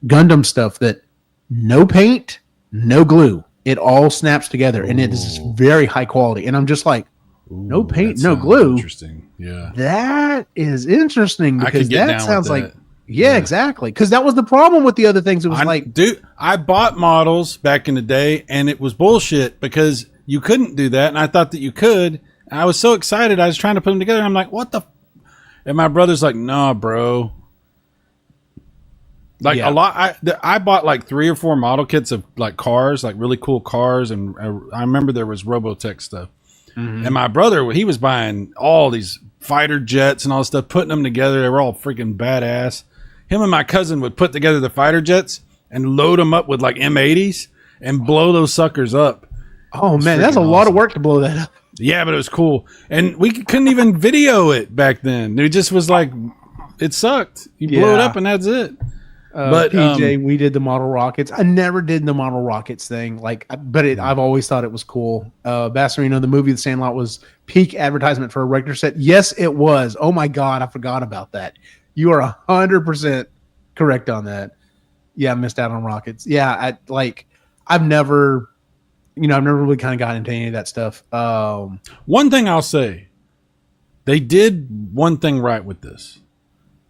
Gundam stuff that no paint, no glue. It all snaps together, and it is very high quality. And I'm just like, no paint, no glue. Interesting, yeah. That is interesting because that sounds like yeah, exactly. Because that was the problem with the other things. It was dude, I bought models back in the day, and it was bullshit because. You couldn't do that, and I thought that you could. And I was so excited. I was trying to put them together. I'm like, what the? And my brother's like, nah, bro. Like a lot. I bought like 3 or 4 model kits of like cars, like really cool cars. And I remember there was Robotech stuff. Mm-hmm. And my brother, he was buying all these fighter jets and all this stuff, putting them together. They were all freaking badass. Him and my cousin would put together the fighter jets and load them up with like M80s and blow those suckers up. Oh man, that's a lot of work to blow that up. Yeah, but it was cool, and we couldn't even video it back then. It just was like, it sucked. You blow it up, and that's it. But PJ, we did the model rockets. I never did the model rockets thing, I've always thought it was cool. Basserino, the movie The Sandlot was peak advertisement for a Erector set. Yes, it was. Oh my God, I forgot about that. You are 100% correct on that. Yeah, I missed out on rockets. Yeah, I've never really kind of gotten into any of that stuff. One thing I'll say, they did one thing right with this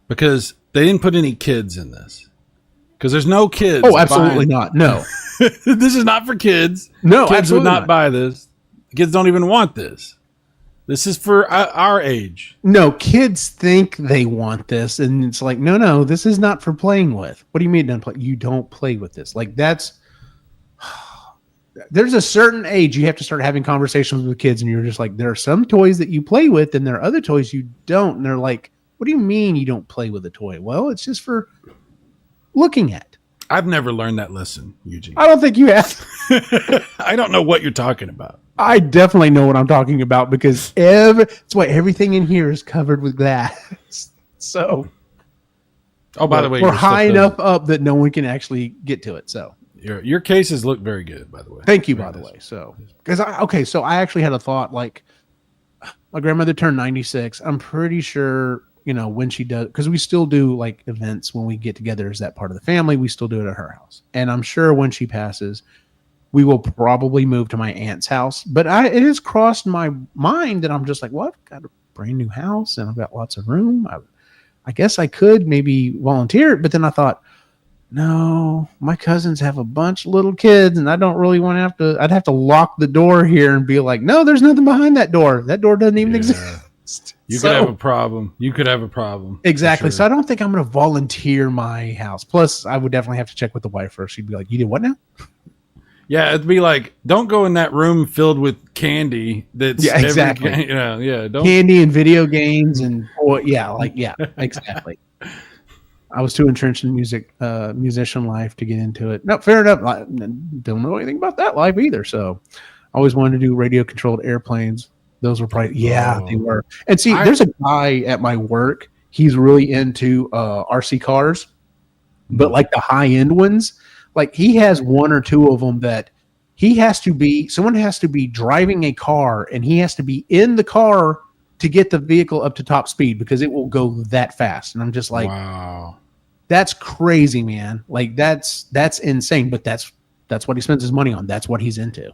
because they didn't put any kids in this because there's no kids. Oh, absolutely not. No, this is not for kids. No, kids would not buy this. Kids don't even want this. This is for our age. No, kids think they want this, and it's like, no, this is not for playing with. What do you mean don't play? You don't play with this. Like that's. There's a certain age you have to start having conversations with kids, and you're just like, there are some toys that you play with, and there are other toys you don't. And they're like, what do you mean you don't play with a toy? Well, it's just for looking at. I've never learned that lesson, Eugene. I don't think you have. I don't know what you're talking about. I definitely know what I'm talking about because that's why everything in here is covered with glass. So Oh, by the way, we're high enough up that no one can actually get to it. So your cases look very good, by the way. Thank you, by the way. So, because so I actually had a thought, like, my grandmother turned 96. I'm pretty sure, when she does, because we still do like events when we get together as that part of the family, we still do it at her house. And I'm sure when she passes, we will probably move to my aunt's house. But it has crossed my mind that I'm just like, well, I've got a brand new house and I've got lots of room. I guess I could maybe volunteer. But then I thought, no, my cousins have a bunch of little kids and I don't really want to I'd have to lock the door here and be like, no, there's nothing behind that door. That door doesn't even exist. You could have a problem. Exactly. Sure. So I don't think I'm going to volunteer my house. Plus, I would definitely have to check with the wife first. She'd be like, you did what now? Yeah, it'd be like, don't go in that room filled with candy. That's exactly. Don't candy and video games and exactly. I was too entrenched in musician life to get into it. No, fair enough. I don't know anything about that life either. So I always wanted to do radio controlled airplanes. Those were probably, they were. And see, there's a guy at my work. He's really into RC cars, but like the high end ones, like he has one or two of them that someone has to be driving a car and he has to be in the car to get the vehicle up to top speed because it will go that fast. And I'm just like, wow, that's crazy, man. Like that's insane, but that's what he spends his money on. That's what he's into.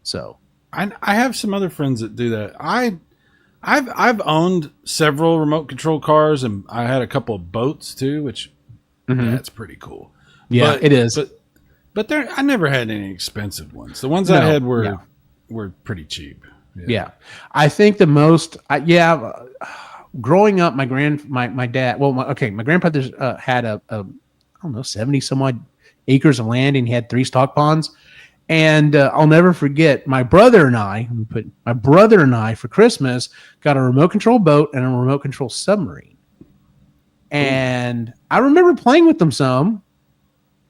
So I have some other friends that do that. I've owned several remote control cars and I had a couple of boats too, which that's pretty cool. Yeah, it is. But I never had any expensive ones. The ones I had were pretty cheap. Yeah. I think the most, growing up, my dad, my grandfather's had a I don't know, 70 some odd acres of land and he had 3 stock ponds. And I'll never forget my brother and I for Christmas got a remote control boat and a remote control submarine. And I remember playing with them some.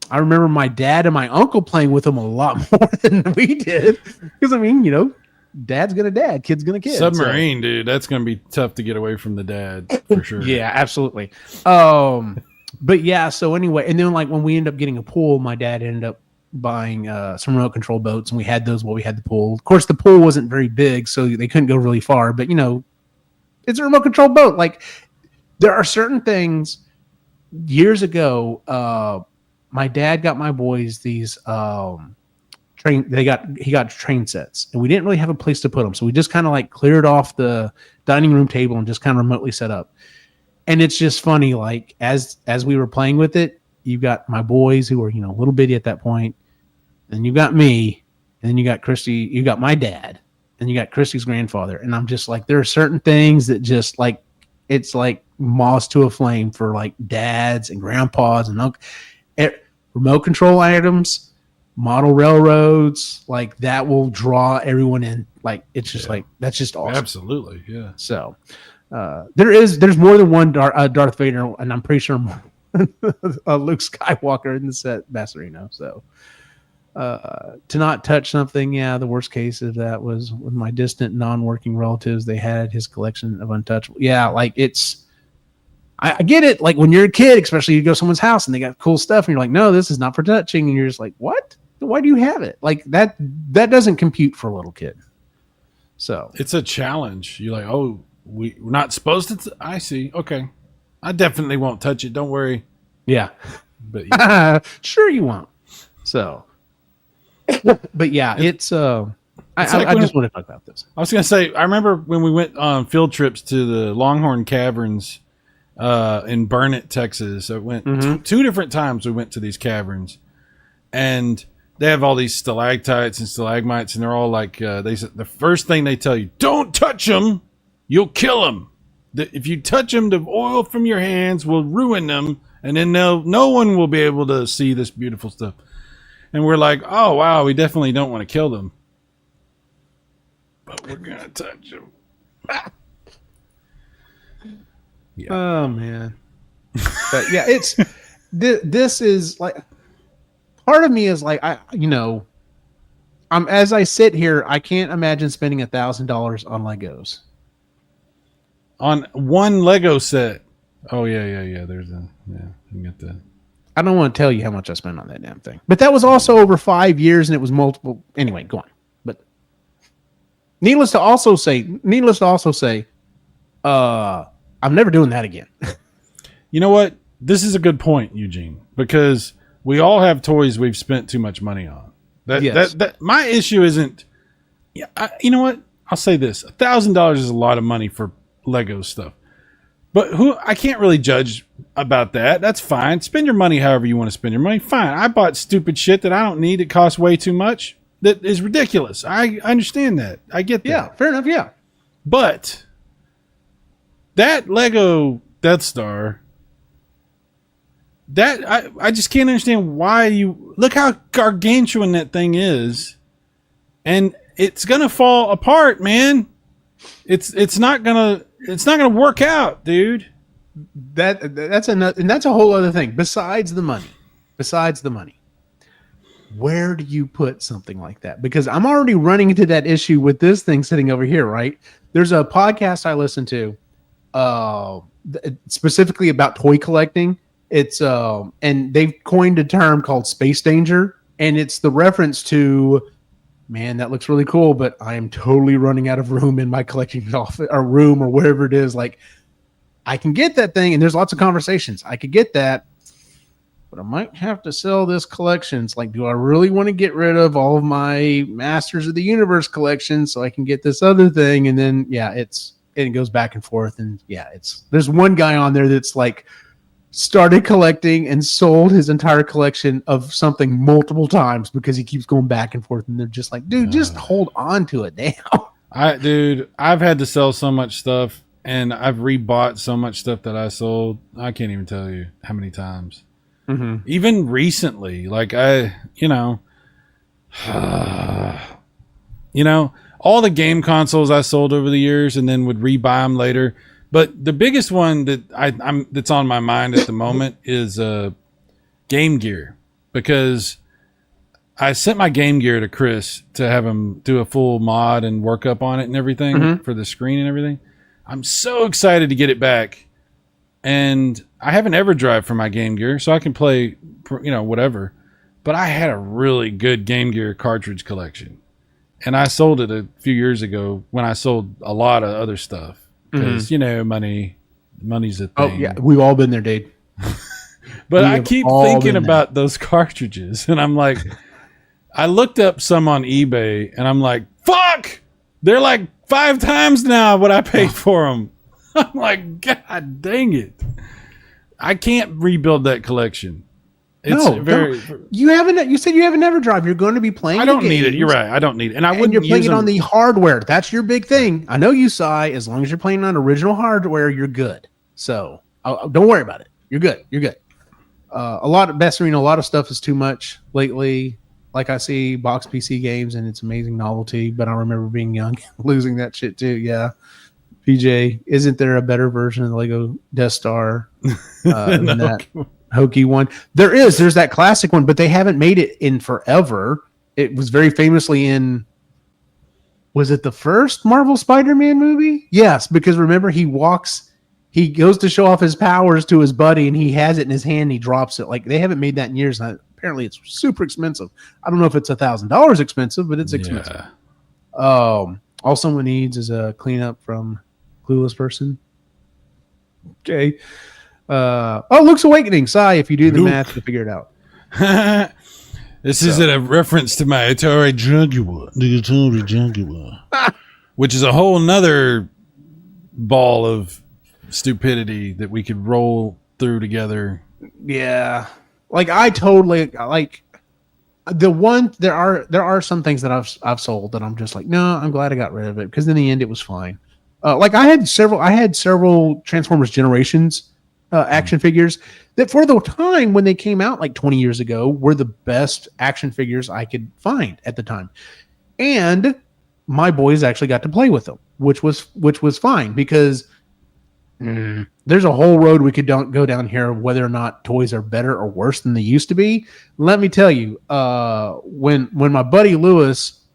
I remember my dad and my uncle playing with them a lot more than we did. Because, I mean, dad's gonna dad, kid's gonna kid. Submarine, dude, that's gonna be tough to get away from the dad for sure. Yeah, absolutely. But yeah, so anyway, and then like when we ended up getting a pool, my dad ended up buying some remote control boats, and we had those while we had the pool. Of course, the pool wasn't very big, so they couldn't go really far. But it's a remote control boat. Like there are certain things. Years ago, my dad got my boys these train. He got train sets, and we didn't really have a place to put them, so we just kind of like cleared off the dining room table and just kind of remotely set up. And it's just funny, like as we were playing with it, you got my boys who were a little bitty at that point, and you got me, and then you got Christy, you got my dad, and you got Christy's grandfather, and I'm just like, there are certain things that just like it's like moss to a flame for like dads and grandpas and remote control items, model railroads, like that will draw everyone in. Like it's just like that's just awesome. Absolutely, yeah. So there's more than one Darth Vader, and I'm pretty sure more Luke Skywalker in the set Basserino. So to not touch something, the worst case of that was with my distant non-working relatives. They had his collection of untouchable. Yeah, like I get it. Like when you're a kid, especially you go to someone's house and they got cool stuff and you're like, no, this is not for touching. And you're just like, what? Why do you have it? Like that doesn't compute for a little kid. So it's a challenge. You're like, oh, we're not supposed to. I see. Okay. I definitely won't touch it. Don't worry. Yeah. But sure you won't. So, but yeah, I just want to talk about this. I was going to say, I remember when we went on field trips to the Longhorn Caverns in Burnett, Texas. I went two different times. We went to these caverns, and they have all these stalactites and stalagmites, and they're all like they said the first thing they tell you, don't touch them, you'll kill them. If you touch them, the oil from your hands will ruin them, and then no one will be able to see this beautiful stuff. And we're like, oh wow, we definitely don't want to kill them, but we're gonna touch them. Yeah. Oh man. But yeah, it's this is like part of me is like as I sit here, I can't imagine spending $1,000 on Legos. On one Lego set. Oh yeah. There's a you can get that. I don't want to tell you how much I spent on that damn thing. But that was also over 5 years, and it was multiple. Anyway, go on. But needless to also say, I'm never doing that again. You know what? This is a good point, Eugene, because we all have toys we've spent too much money on. That my issue isn't. Yeah, you know what? I'll say this: $1,000 is a lot of money for Lego stuff. But I can't really judge about that. That's fine. Spend your money however you want to spend your money. Fine. I bought stupid shit that I don't need. It costs way too much. That is ridiculous. I understand that. I get that. Yeah, fair enough. Yeah. But that Lego Death Star, that I just can't understand why you look how gargantuan that thing is, and it's gonna fall apart, man. It's not gonna work out, dude. That's a whole other thing. Besides the money, where do you put something like that? Because I'm already running into that issue with this thing sitting over here. Right? There's a podcast I listen to, specifically about toy collecting. It's and they've coined a term called space danger, and it's the reference to, man, that looks really cool, but I am totally running out of room in my collecting office or room or wherever it is. Like, I can get that thing, and there's lots of conversations. I could get that, but I might have to sell this collection. It's like, do I really want to get rid of all of my Masters of the Universe collection so I can get this other thing? And then, yeah, it goes back and forth. And yeah, there's one guy on there that's like started collecting and sold his entire collection of something multiple times because he keeps going back and forth. And they're just like, dude, just hold on to it now. I've had to sell so much stuff, and I've rebought so much stuff that I sold. I can't even tell you how many times. Mm-hmm. Even recently, like all the game consoles I sold over the years and then would rebuy them later. But the biggest one that that's on my mind at the moment is Game Gear, because I sent my Game Gear to Chris to have him do a full mod and work up on it and everything for the screen and everything. I'm so excited to get it back. And I have an EverDrive for my Game Gear, so I can play, whatever. But I had a really good Game Gear cartridge collection. And I sold it a few years ago when I sold a lot of other stuff. Because, money's a thing. Oh, yeah. We've all been there, Dave. But I keep thinking about those cartridges. And I'm like, I looked up some on eBay, and I'm like, fuck! They're like 5 times now what I paid for them. I'm like, God dang it. I can't rebuild that collection. It's you said you have an EverDrive. You're going to be playing. I don't need it. You're right. I don't need it. And you're playing it on the hardware. That's your big thing. I know you, Cy. As long as you're playing on original hardware, you're good. So don't worry about it. You're good. You're good. A lot of stuff is too much lately. Like, I see box PC games and it's amazing novelty, but I remember being young, losing that shit too. Yeah. PJ, isn't there a better version of the Lego Death Star than that hokey one? There's that classic one, but they haven't made it in forever. It was very famously was it the first Marvel Spider-Man movie? Yes, because remember, he goes to show off his powers to his buddy, and he has it in his hand, and he drops it. Like, they haven't made that in years. Apparently it's super expensive. I don't know if it's $1,000 expensive, but it's expensive. Yeah. All someone needs is a cleanup from Clueless Person. Okay. Luke's Awakening. Cy, if you do the math, you'll figure it out. This is a reference to my Atari Jaguar. The Atari Jaguar. Which is a whole nother ball of stupidity that we could roll through together. Yeah. Like, I totally like the one. There are some things that I've sold that I'm just like, no, I'm glad I got rid of it, because in the end it was fine. Like, I had several Transformers Generations action figures that, for the time when they came out like 20 years ago, were the best action figures I could find at the time, and my boys actually got to play with them, which was fine, because there's a whole road we could go down here of whether or not toys are better or worse than they used to be. Let me tell you, when my buddy Lewis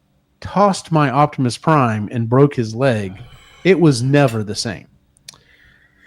tossed my Optimus Prime and broke his leg, it was never the same.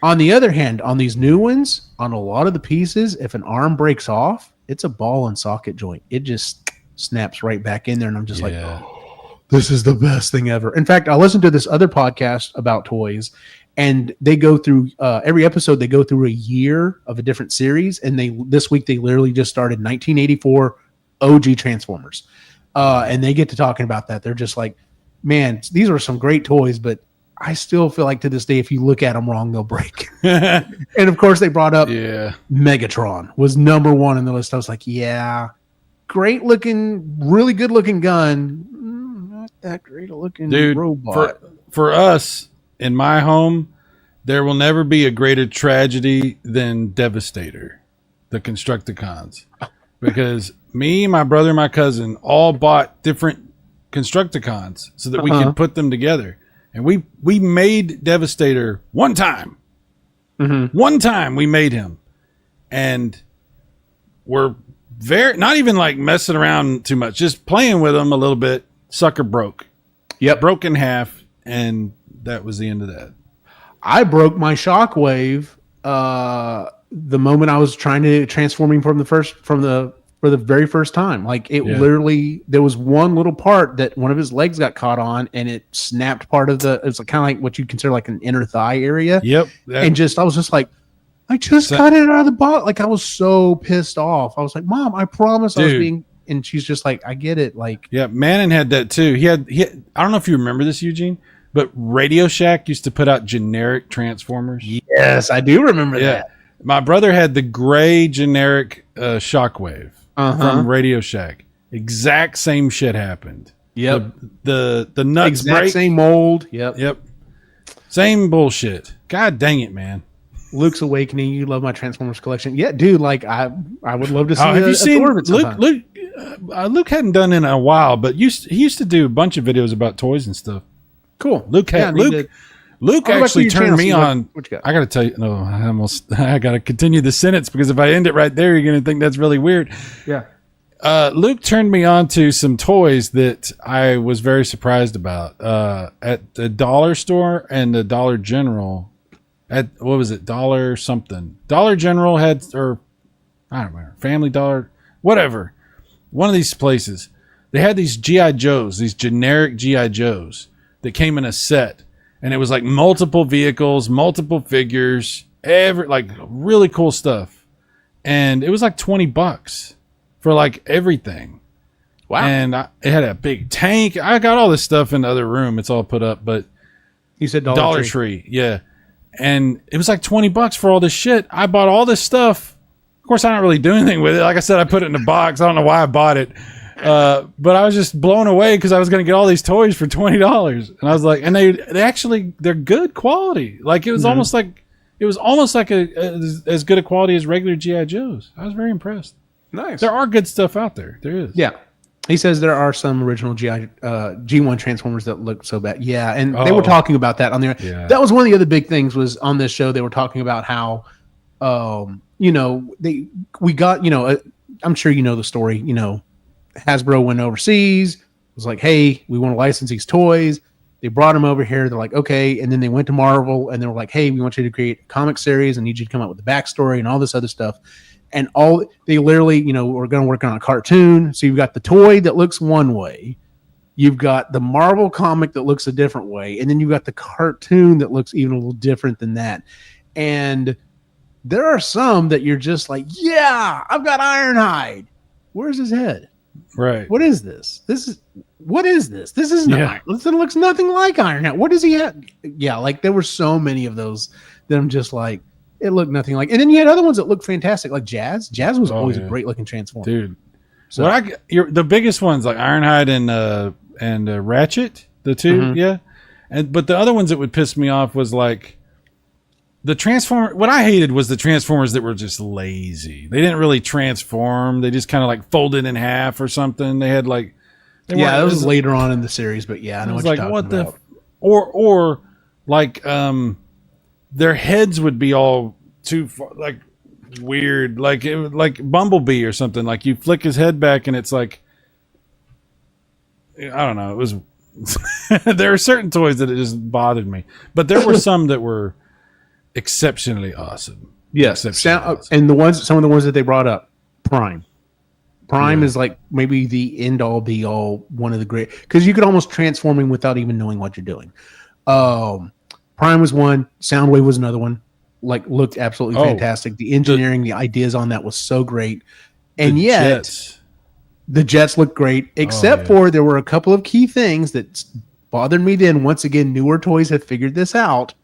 On the other hand, on these new ones, on a lot of the pieces, if an arm breaks off, it's a ball and socket joint. It just snaps right back in there, and I'm just like, oh, this is the best thing ever. In fact, I listened to this other podcast about toys, and they go through every episode. They go through a year of a different series, and this week they literally just started 1984 OG Transformers, and they get to talking about that. They're just like, man, these are some great toys, but I still feel like to this day, if you look at them wrong, they'll break. And of course, they brought up Megatron was number one on the list. I was like, yeah, great looking, really good looking gun. Not that great looking robot. For us in my home, there will never be a greater tragedy than Devastator, the Constructicons. Because me, my brother, and my cousin all bought different Constructicons so that we could put them together. And we made Devastator one time. Mm-hmm. One time we made him. And we're not even like messing around too much, just playing with him a little bit. Sucker broke. Yep. Broke in half. And that was the end of that. I broke my Shockwave the moment I was trying to transform him for the very first time. Like literally, there was one little part that one of his legs got caught on, and it snapped part of it was kind of like what you'd consider like an inner thigh area. Yep. I was just like, I just cut it out of the box. Like, I was so pissed off. I was like, Mom, I promise I was being, and she's just like, I get it. Like, yeah, Mannon had that too. He had, I don't know if you remember this, Eugene, but Radio Shack used to put out generic Transformers. Yes, I do remember that. My brother had the gray generic Shockwave from Radio Shack. Exact same shit happened. Yep. The nuts break. Same mold. Yep. Same bullshit. God dang it, man. Luke's Awakening. You love my Transformers collection. Yeah, dude. Like, I would love to see. Have you seen Luke? Luke hadn't done it in a while, but he used to do a bunch of videos about toys and stuff. Cool. Luke actually turned me on. What you got? I got to tell you. No, I got to continue the sentence because if I end it right there, you're going to think that's really weird. Yeah. Luke turned me on to some toys that I was very surprised about at the dollar store and the Dollar General. At what was it? Dollar something. Dollar General had, or I don't remember, Family Dollar, whatever. One of these places. They had these G.I. Joes, these generic G.I. Joes that came in a set. And it was like multiple vehicles, multiple figures, like really cool stuff. And it was like $20 for like everything. Wow. And it had a big tank. I got all this stuff in the other room. It's all put up, but you said Dollar Tree. Yeah. And it was like $20 for all this shit. I bought all this stuff. Of course, I don't really do anything with it. Like I said, I put it in a box. I don't know why I bought it. But I was just blown away because I was going to get all these toys for $20. And I was like, and they're good quality. Like it was almost like as good a quality as regular G.I. Joes. I was very impressed. Nice. There are good stuff out there. There is. Yeah. He says there are some original G1 Transformers that look so bad. Yeah, and they were talking about that on there. Yeah. That was one of the other big things was on this show. They were talking about how, we got, I'm sure you know the story. Hasbro went overseas. Was like, hey, we want to license these toys. They brought them over here. They're like, okay, and then they went to Marvel and they were like, hey, we want you to create a comic series and need you to come up with the backstory and all this other stuff. And they literally, we're going to work on a cartoon. So you've got the toy that looks one way. You've got the Marvel comic that looks a different way. And then you've got the cartoon that looks even a little different than that. And there are some that you're just like, yeah, I've got Ironhide. Where's his head? Right. What is this? What is this? This isn't Iron. It looks nothing like Ironhide. What does he have? Yeah, like there were so many of those that I'm just like, it looked nothing like. And then you had other ones that looked fantastic, like Jazz. Jazz was always a great looking Transformer, dude. So the biggest ones like Ironhide and Ratchet, the two, but the other ones that would piss me off was like the Transformer. What I hated was the Transformers that were just lazy. They didn't really transform. They just kind of like folded in half or something. They had like that was later on in the series, but yeah, I know what you're talking about. Or like their heads would be all too like weird, like it was like Bumblebee or something. Like you flick his head back and it's like, I don't know. It was there are certain toys that it just bothered me, but there were some that were. exceptionally awesome. Yes, Exceptionally awesome. and some of the ones that they brought up, Prime. Prime is like maybe the end all be all, one of the great, because you could almost transform him without even knowing what you're doing. Prime was one. Soundwave was another one. Like looked absolutely fantastic. The engineering, the ideas on that was so great, and yet the jets looked great. Except for there were a couple of key things that bothered me. Then once again, newer toys have figured this out.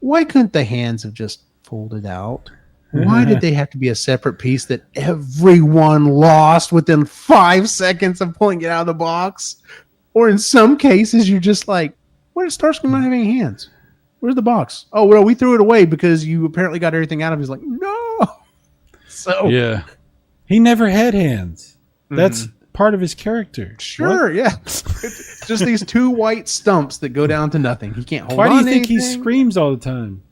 Why couldn't the hands have just folded out? Why did they have to be a separate piece that everyone lost within 5 seconds of pulling it out of the box? Or in some cases, you're just like, where does Starscream not have any hands? Where's the box? Oh, well, we threw it away because you apparently got everything out of it. He's like, no. So yeah, he never had hands. That's part of his character. Sure, yeah. It's just these two white stumps that go down to nothing. He can't hold on. Why do you think he screams all the time?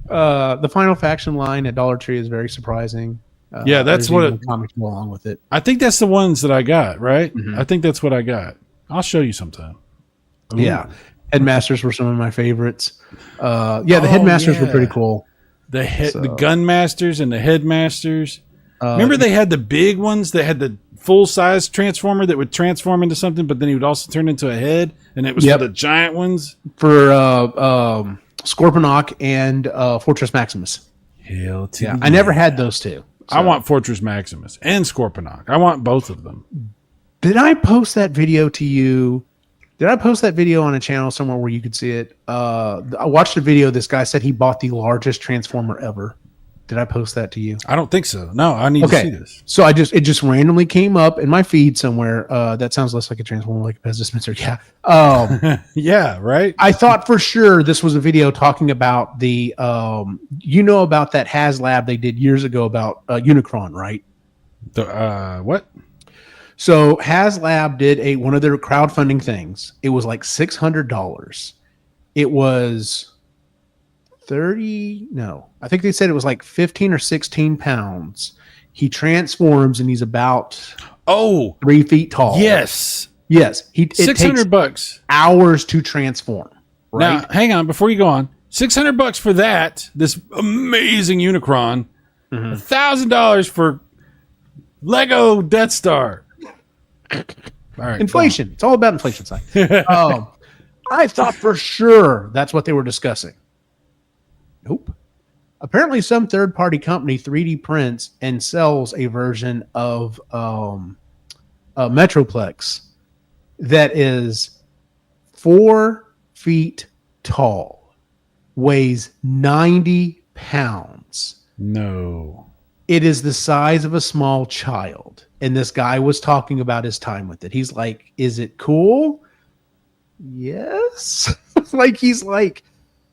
The Final Faction line at Dollar Tree is very surprising. Yeah, that's what comics go along with it. I think that's the ones that I got, right? I think that's what I got. I'll show you sometime. Ooh. Yeah. Headmasters were some of my favorites. The Headmasters were pretty cool. The Gunmasters and the Headmasters. Remember they had the big ones that had the full-size Transformer that would transform into something, but then he would also turn into a head, and it was for the giant ones? For Scorponok and Fortress Maximus. Hell to yeah. I never had those two. So. I want Fortress Maximus and Scorponok. I want both of them. Did I post that video to you? Did I post that video on a channel somewhere where you could see it? I watched a video. This guy said he bought the largest Transformer ever. Did I post that to you? I don't think so. No, I need to see this. So it just randomly came up in my feed somewhere. That sounds less like a Transformer, like a Pez dispenser. Yeah. Yeah, right? I thought for sure this was a video talking about the, about that HasLab they did years ago about Unicron, right? What? So HasLab did one of their crowdfunding things. It was like $600. It was 30. No, I think they said it was like 15 or 16 pounds. He transforms and he's about 3 feet tall. Yes. It $600 hours to transform. Right? Now, hang on before you go on. $600 for that. This amazing Unicron. $1,000 for Lego Death Star. All right, inflation. It's all about inflation side. I thought for sure that's what they were discussing. Nope. Apparently, some third-party company 3D prints and sells a version of Metroplex that is 4 feet tall, weighs 90 pounds. No. It is the size of a small child. And this guy was talking about his time with it. He's like, is it cool? Yes.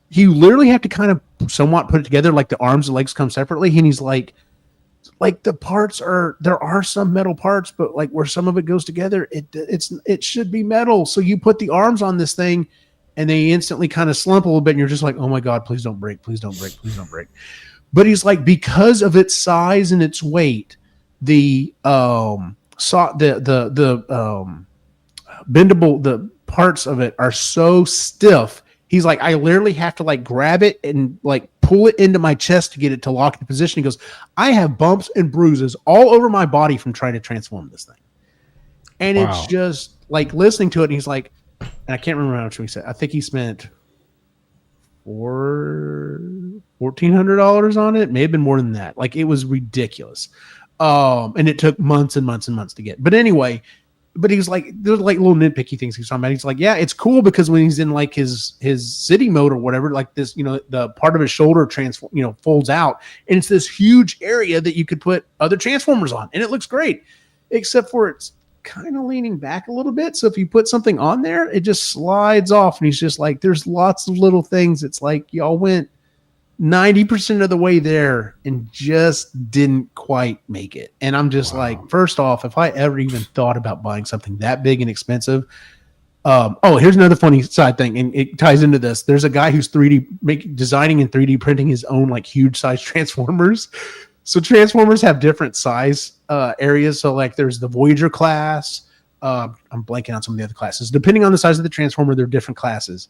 You literally have to kind of somewhat put it together. Like the arms and legs come separately. And he's like the parts there are some metal parts, but like where some of it goes together, it should be metal. So you put the arms on this thing and they instantly kind of slump a little bit. And you're just like, oh my God, please don't break. Please don't break. Please don't break. But he's like, because of its size and its weight, the bendable, the parts of it are so stiff. He's like, I literally have to like grab it and like pull it into my chest to get it to lock into position. He goes, I have bumps and bruises all over my body from trying to transform this thing. And it's just like listening to it. And he's like, and I can't remember how much he said. I think he spent $1,400 on it. May have been more than that. Like it was ridiculous. And it took months and months and months to get. But anyway, but he was like, there's like little nitpicky things he's talking about. He's like, yeah, it's cool because when he's in like his city mode or whatever, like this, the part of his shoulder folds out, and it's this huge area that you could put other Transformers on, and it looks great, except for it's kind of leaning back a little bit. So if you put something on there, it just slides off, and he's just like, there's lots of little things. It's like y'all went 90% of the way there and just didn't quite make it. And I'm just like, first off, if I ever even thought about buying something that big and expensive, here's another funny side thing, and it ties into this. There's a guy who's designing and 3D printing his own like huge size Transformers. So Transformers have different size areas. So like there's the Voyager class. I'm blanking on some of the other classes. Depending on the size of the Transformer, they're different classes.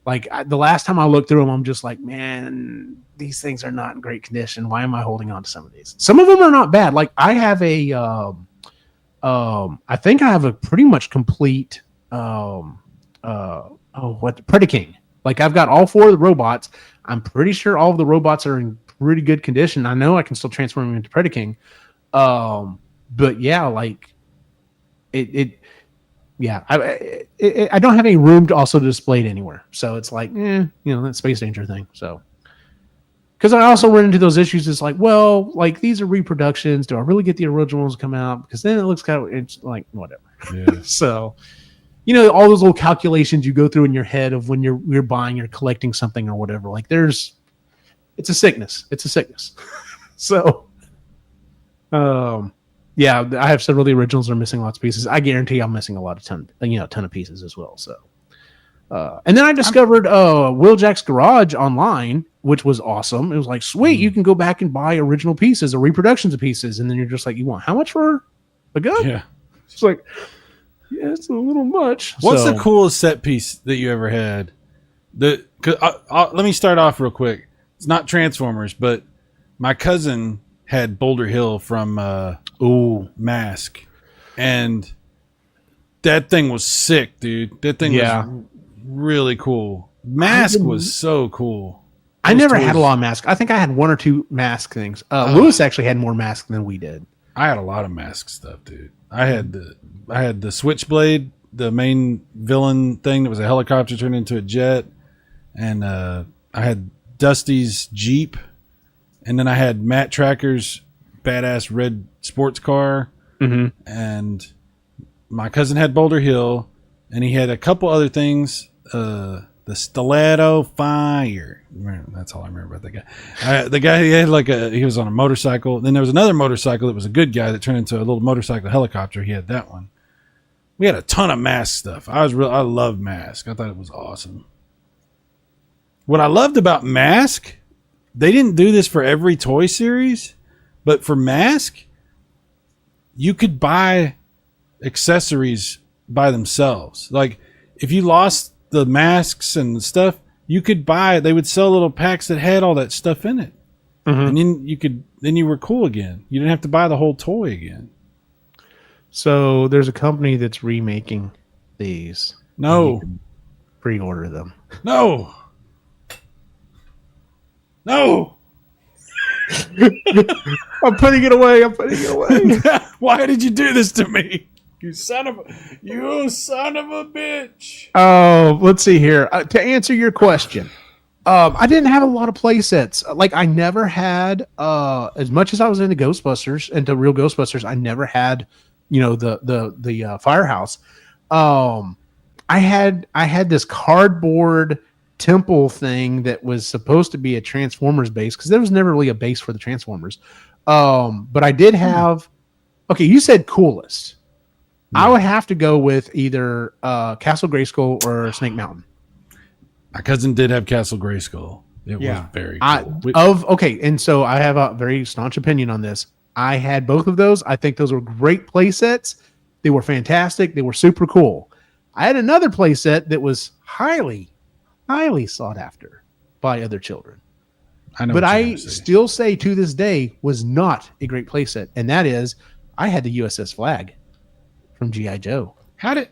Like the last time I looked through them, I'm just like, man, these things are not in great condition. Why am I holding on to some of these? Some of them are not bad. Like I have I think I have a pretty much complete, Predaking. Like I've got all 4 of the robots. I'm pretty sure all of the robots are in pretty good condition. I know I can still transform them into Predaking. But yeah, like I don't have any room to also display it anywhere. So it's like, that Space Danger thing. So, because I also run into those issues. It's like, well, like these are reproductions. Do I really get the originals to come out? Because then it looks it's like whatever. Yeah. So, all those little calculations you go through in your head of when you're buying or collecting something or whatever. Like it's a sickness. It's a sickness. So, yeah, I have several of the originals that are missing lots of pieces. I guarantee I'm missing a ton of pieces as well. So, and then I discovered Wheeljack's Garage online, which was awesome. It was like, sweet, you can go back and buy original pieces or reproductions of pieces, and then you're just like, you want how much for a gun? Yeah, it's like, yeah, it's a little much. What's the coolest set piece that you ever had? Let me start off real quick. It's not Transformers, but my cousin had Boulder Hill from Mask, and that thing was sick, dude. That thing was really cool. Mask was so cool. I never had a lot of Mask. I think I had 1 or 2 Mask things. Lewis actually had more Mask than we did. I had a lot of Mask stuff, dude. I had the Switchblade, the main villain thing that was a helicopter turned into a jet, and I had Dusty's Jeep, and then I had Matt Tracker's badass red sports car, and my cousin had Boulder Hill, and he had a couple other things. The Stiletto Fire. That's all I remember about that guy. The guy, he had he was on a motorcycle. Then there was another motorcycle that was a good guy that turned into a little motorcycle helicopter. He had that one. We had a ton of Mask stuff. I loved Mask. I thought it was awesome. What I loved about Mask, they didn't do this for every toy series, but for Mask, you could buy accessories by themselves. Like if you lost the masks and the stuff, you could buy. They would sell little packs that had all that stuff in it, and then you were cool again. You didn't have to buy the whole toy again. So there's a company that's remaking these. No, pre-order them. No. I'm putting it away. Why did you do this to me? You son of a bitch. Oh, let's see here. To answer your question, I didn't have a lot of play sets. Like I never had, as much as I was into Ghostbusters, into real Ghostbusters, I never had, the firehouse. I had this cardboard temple thing that was supposed to be a Transformers base, because there was never really a base for the Transformers. But I did have, okay, you said coolest. I would have to go with either Castle Grayskull or Snake Mountain. My cousin did have Castle Grayskull. It was very cool. And so I have a very staunch opinion on this. I had both of those. I think those were great play sets. They were fantastic. They were super cool. I had another play set that was highly, highly sought after by other children. But I still say to this day was not a great play set, and that is I had the USS Flag from G.I. Joe. I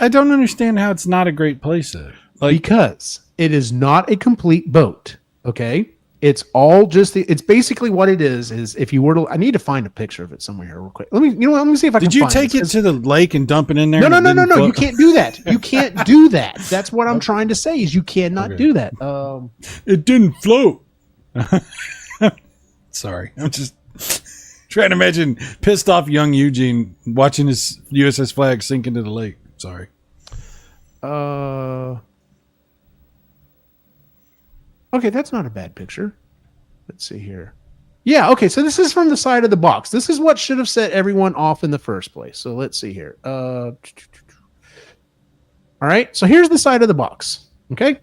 don't understand how it's not a great playset. Because it is not a complete boat. Okay, it's all just it's basically what it is if you were to. I need to find a picture of it somewhere here real quick. Let me see if I can. Did you take it to the lake and dump it in there? No. You can't do that. You can't do that. That's what I'm trying to say. Is you cannot do that. It didn't float. Sorry, I'm just trying to imagine pissed off young Eugene watching his USS Flag sink into the lake. Sorry. Okay, that's not a bad picture. Let's see here. Yeah, okay, so this is from the side of the box. This is what should have set everyone off in the first place. So let's see here. All right, so here's the side of the box. Okay?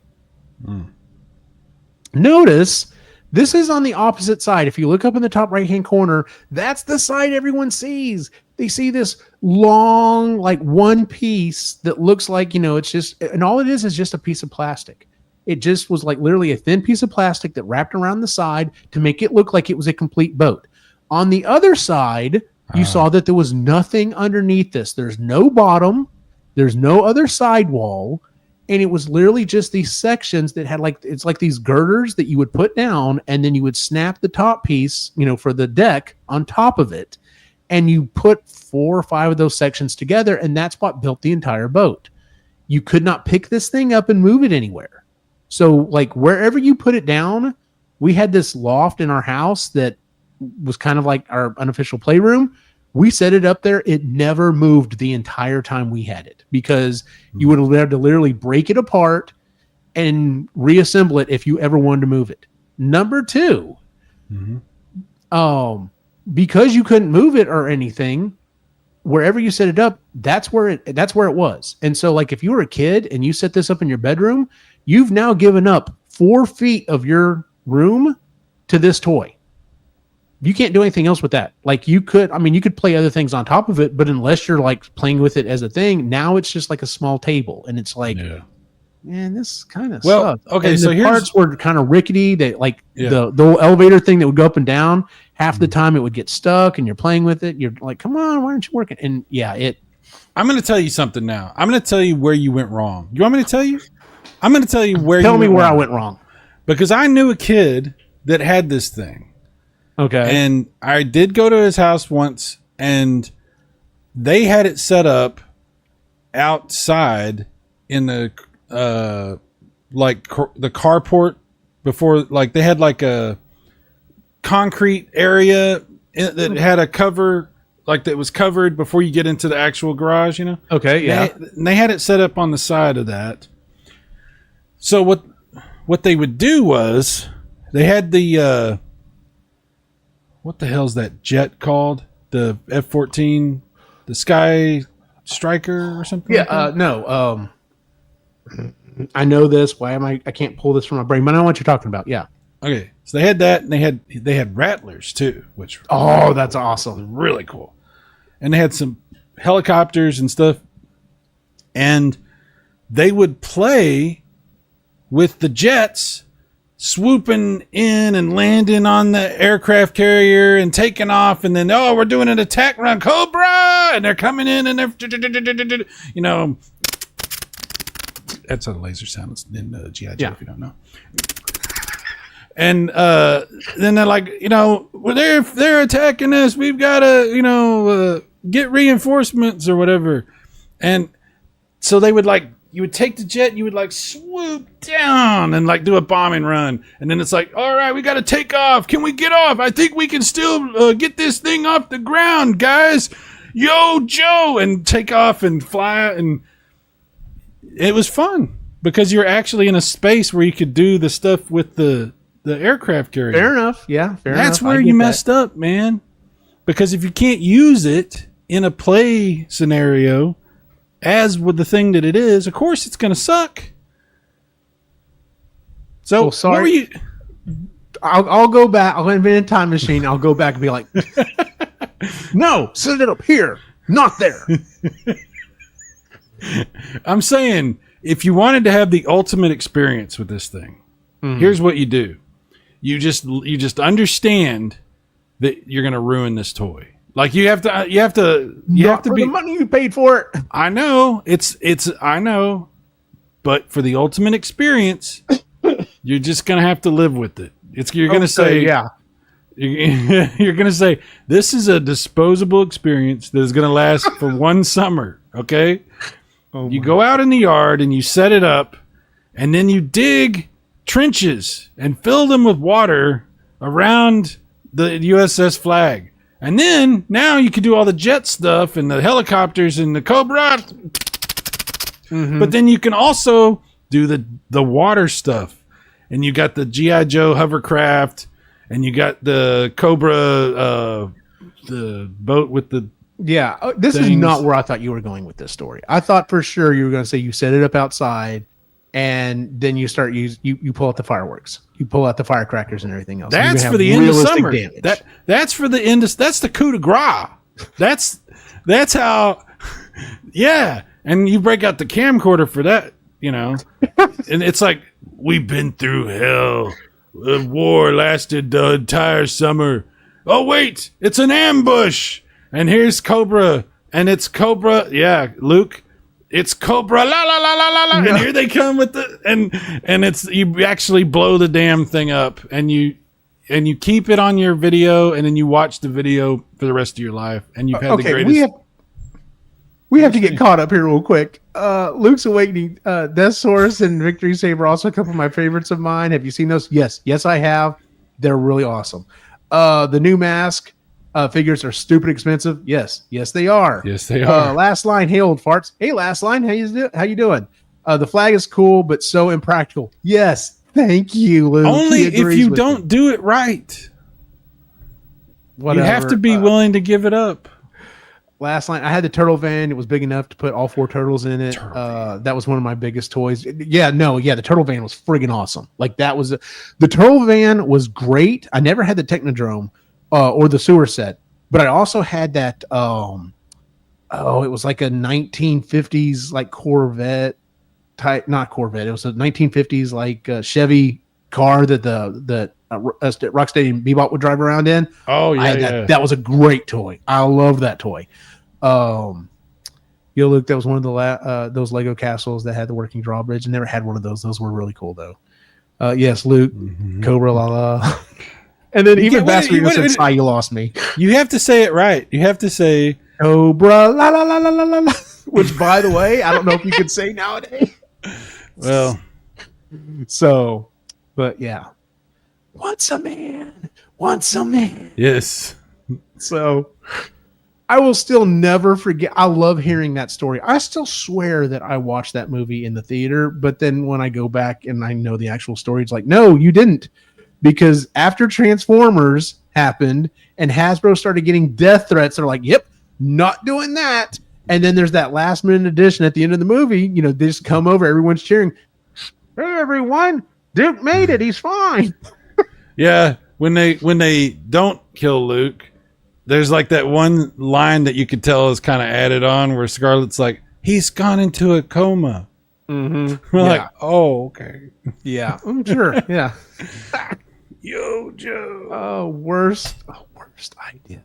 Notice This is on the opposite side. If you look up in the top right-hand corner, that's the side everyone sees. They see this long, like one piece that looks like, it's just, and all it is just a piece of plastic. It just was like literally a thin piece of plastic that wrapped around the side to make it look like it was a complete boat. On the other side, you saw that there was nothing underneath this. There's no bottom. There's no other sidewall. And it was literally just these sections that had it's like these girders that you would put down, and then you would snap the top piece, for the deck on top of it. And you put 4 or 5 of those sections together, and that's what built the entire boat. You could not pick this thing up and move it anywhere. So like wherever you put it down, we had this loft in our house that was kind of like our unofficial playroom. We set it up there. It never moved the entire time we had it, because you would have had to literally break it apart and reassemble it if you ever wanted to move it. Number 2, because you couldn't move it or anything, wherever you set it up, that's where it was. And so like if you were a kid and you set this up in your bedroom, you've now given up 4 feet of your room to this toy. You can't do anything else with that. Like you could play other things on top of it, but unless you're like playing with it as a thing, now it's just like a small table. And it's like, man, this kind of sucks. Okay. And so the parts were kind of rickety. That like the elevator thing that would go up and down, half the time it would get stuck and you're playing with it. You're like, come on, why aren't you working? And I'm going to tell you something now. I'm going to tell you where you went wrong. You want me to tell you? I'm going to tell you where Tell me where I went wrong. Because I knew a kid that had this thing. Okay. And I did go to his house once, and they had it set up outside in the the carport before, like they had like a concrete area that had a cover, like that was covered before you get into the actual garage, Okay, yeah. They had it set up on the side of that. So what they would do was they had the what the hell's that jet called? The F-14, the Sky Striker or something? Yeah, like that? no. I know this. Why am I can't pull this from my brain, but I know what you're talking about. Yeah. Okay. So they had that, and they had rattlers too, which that's awesome. Really cool. And they had some helicopters and stuff. And they would play with the jets swooping in and landing on the aircraft carrier and taking off, and then we're doing an attack run, Cobra, and they're coming in, and they're that's a laser sound. It's in G.I. Joe, if you don't know. And then they're like, well, they're attacking us. We've got to get reinforcements or whatever. And so they would you would take the jet, you would swoop down and do a bombing run. And then it's like, all right, we got to take off. Can we get off? I think we can still get this thing off the ground, guys. Yo, Joe, and take off and fly. And it was fun because you're actually in a space where you could do the stuff with the aircraft carrier. Fair enough. Yeah. Fair enough. That's where you messed up, man. Because if you can't use it in a play scenario, as with the thing that it is, of course it's going to suck. So, well, sorry. What were you? I'll go back. I'll invent a time machine. I'll go back and be like, no, set it up here, not there. I'm saying, if you wanted to have the ultimate experience with this thing, here's what you do. You just understand that you're going to ruin this toy. Like you have to be the money you paid for it. I know I know, but for the ultimate experience, you're just gonna have to live with it. You're gonna say, yeah. You're gonna say this is a disposable experience that is gonna last for one summer. Okay, you go out in the yard and you set it up, and then you dig trenches and fill them with water around the USS Flag. And then now you can do all the jet stuff and the helicopters and the Cobra. But then you can also do the water stuff. And you got the G.I. Joe hovercraft, and you got the Cobra, the boat with the This things. Is not where I thought you were going with this story. I thought for sure you were going to say you set it up outside and then you start you pull out the fireworks, you pull out the firecrackers and everything else. That's for the end of summer. That's for the end of, that's the coup de grace. That's how, yeah. And you break out the camcorder for that, and it's like, we've been through hell. The war lasted the entire summer. Oh wait, it's an ambush. And here's Cobra, and it's Cobra. Yeah, Luke, it's Cobra. La la la la la la. And here they come with the and it's, you actually blow the damn thing up, and you keep it on your video, and then you watch the video for the rest of your life, and you've had the greatest. We have to get caught up here real quick. Luke's Awakening, Death Source, and Victory Saber, also a couple of my favorites of mine. Have you seen those? Yes, I have. They're really awesome. The new mask. Figures are stupid expensive. Yes, they are. Yes, they are. Last line, hey old farts. Hey, last line, how you doing? The flag is cool, but so impractical. Yes, thank you, Luke. Only if you don't do it right. Whatever. You have to be willing to give it up. Last line, I had the turtle van. It was big enough to put all 4 turtles in it. That was one of my biggest toys. The turtle van was friggin' awesome. Like the turtle van was great. I never had the Technodrome. Or the sewer set, but I also had that. It was like a 1950s like Corvette type, not Corvette. It was a 1950s like Chevy car that Rocksteady and Bebop would drive around in. Oh yeah, that was a great toy. I love that toy. Luke, that was one of the those Lego castles that had the working drawbridge. I never had one of those. Those were really cool though. Yes, Luke, Cobra, la la. And then even Basquino said, you lost me. You have to say it right. You have to say Cobra, la la la la la la la. Which, by the way, I don't know if you could say nowadays. Well, so, but yeah. Once a man. Yes. So, I will still never forget. I love hearing that story. I still swear that I watched that movie in the theater, but then when I go back and I know the actual story, it's like, no, you didn't. Because after Transformers happened and Hasbro started getting death threats, they're like, yep, not doing that. And then there's that last minute edition at the end of the movie. They just come over, everyone's cheering. Hey, everyone, Duke made it. He's fine. Yeah, when they don't kill Luke, there's like that one line that you could tell is kind of added on where Scarlett's like, he's gone into a coma. Mm-hmm. We're like, oh, okay. Yeah, sure. Yeah. Yo, Joe. Worst idea.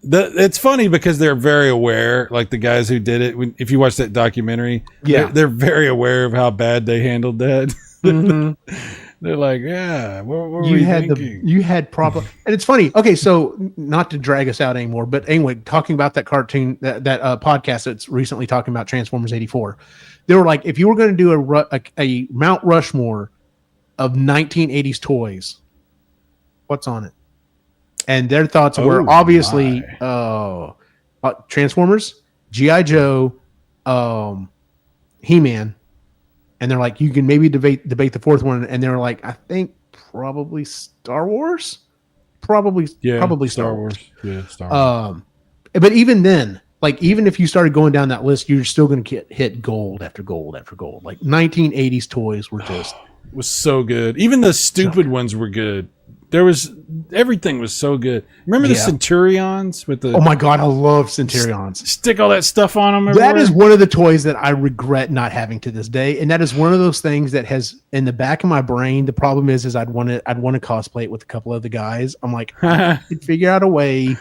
It's funny because they're very aware, like the guys who did it. If you watch that documentary, they're very aware of how bad they handled that. Mm-hmm. They're like, yeah, what were we thinking? You had problem, and it's funny. Okay, so not to drag us out anymore, but anyway, talking about that cartoon, that podcast that's recently talking about Transformers '84, they were like, if you were going to do a Mount Rushmore of 1980s toys, what's on it? And their thoughts were obviously Transformers, G.I. Joe, He-Man. And they're like, you can maybe debate the fourth one. And they're like, I think probably Star Wars. Probably Star Wars. Yeah, Star Wars. But even then, like, even if you started going down that list, you're still going to hit gold after gold after gold. Like 1980s toys were just it was so good. Even the stupid ones were good. Everything was so good. Remember the Centurions with the? Oh my God, I love Centurions. Stick all that stuff on them everywhere. That is one of the toys that I regret not having to this day, and that is one of those things that has in the back of my brain. The problem is I'd want to cosplay it with a couple of the guys. I'm like, I could figure out a way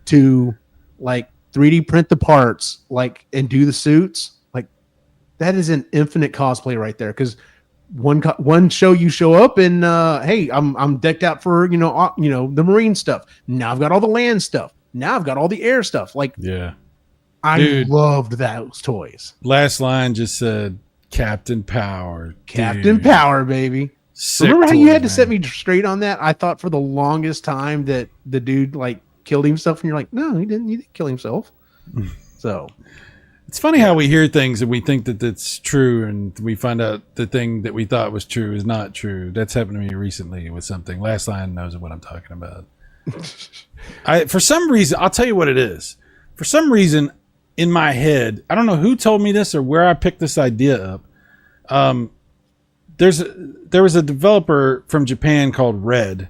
to like 3D print the parts, like and do the suits. Like that is an infinite cosplay right there because. One show you show up and hey, I'm decked out for the marine stuff. Now I've got all the land stuff. Now I've got all the air stuff. Like I loved those toys. Last line just said Captain Power. Captain Power, baby. Remember how you had to set me straight on that? I thought for the longest time that the dude like killed himself, and you're like, no, he didn't kill himself. So. It's funny how we hear things and we think that that's true, and we find out the thing that we thought was true is not true. That's happened to me recently with something. Last Line knows what I'm talking about. For some reason, I'll tell you what it is. For some reason, in my head, I don't know who told me this or where I picked this idea up, There was a developer from Japan called Red,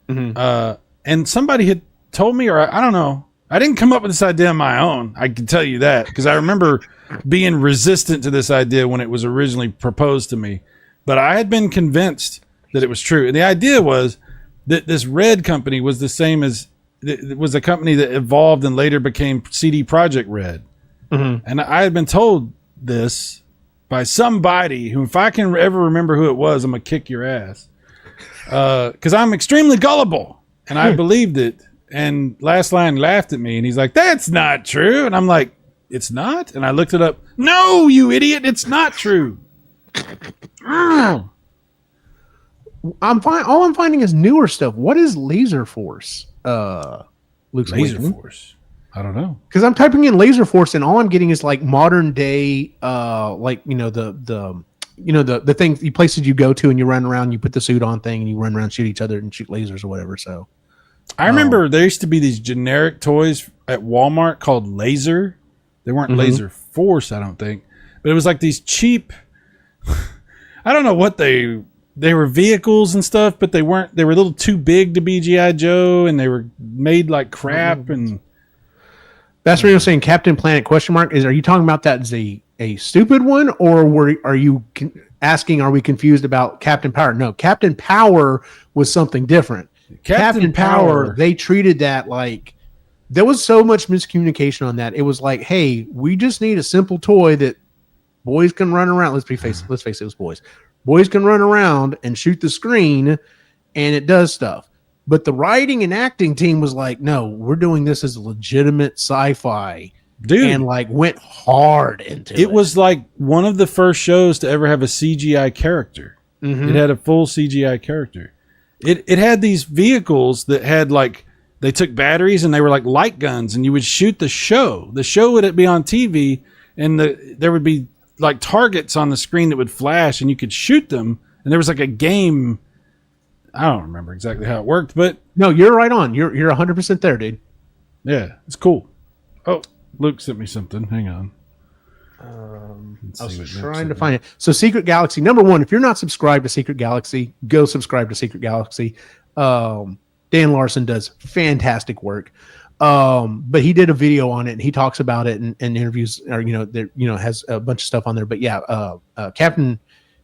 and somebody had told me, or I don't know, I didn't come up with this idea on my own. I can tell you that because I remember being resistant to this idea when it was originally proposed to me, but I had been convinced that it was true. And the idea was that this Red company was the same as it was a company that evolved and later became CD Projekt Red. And I had been told this by somebody who, if I can ever remember who it was, I'm gonna kick your ass. Because I'm extremely gullible, and I believed it. And Last Line laughed at me, and he's like, "That's not true." And I'm like, "It's not." And I looked it up. No, you idiot! It's not true. I'm fine. All I'm finding is newer stuff. What is Laser Force? Luke's Laser Awakening? Force. I don't know. Because I'm typing in Laser Force, and all I'm getting is like modern day, like the thing, the places you go to and you run around, you put the suit on thing, and you run around, shoot each other, and shoot lasers or whatever. So I remember there used to be these generic toys at Walmart called Laser. They weren't Laser Force, I don't think, but it was like these cheap. I don't know what they were vehicles and stuff, but they weren't. They were a little too big to be G.I. Joe, and they were made like crap. And that's what you're saying. Captain Planet ? Are you talking about that as a stupid one, or are you asking? Are we confused about Captain Power? No, Captain Power was something different. Captain Power, they treated that like there was so much miscommunication on that. It was like, hey, we just need a simple toy that boys can run around. Let's face it, it was boys. Boys can run around and shoot the screen, and it does stuff. But the writing and acting team was like, no, we're doing this as a legitimate sci-fi. Dude, and like went hard into it. It was like one of the first shows to ever have a CGI character. It had a full CGI character. It had these vehicles that had like, they took batteries and they were like light guns, and you would shoot the show. The show would be on TV, and there would be like targets on the screen that would flash, and you could shoot them. And there was like a game. I don't remember exactly how it worked, but no, you're right on. You're 100% there, dude. Yeah, it's cool. Oh, Luke sent me something. Hang on. I was trying to find it. So Secret Galaxy, number one, if you're not subscribed to Secret Galaxy, go subscribe to Secret Galaxy. Dan Larson does fantastic work. But he did a video on it, and he talks about it and interviews, or has a bunch of stuff on there. But yeah, Captain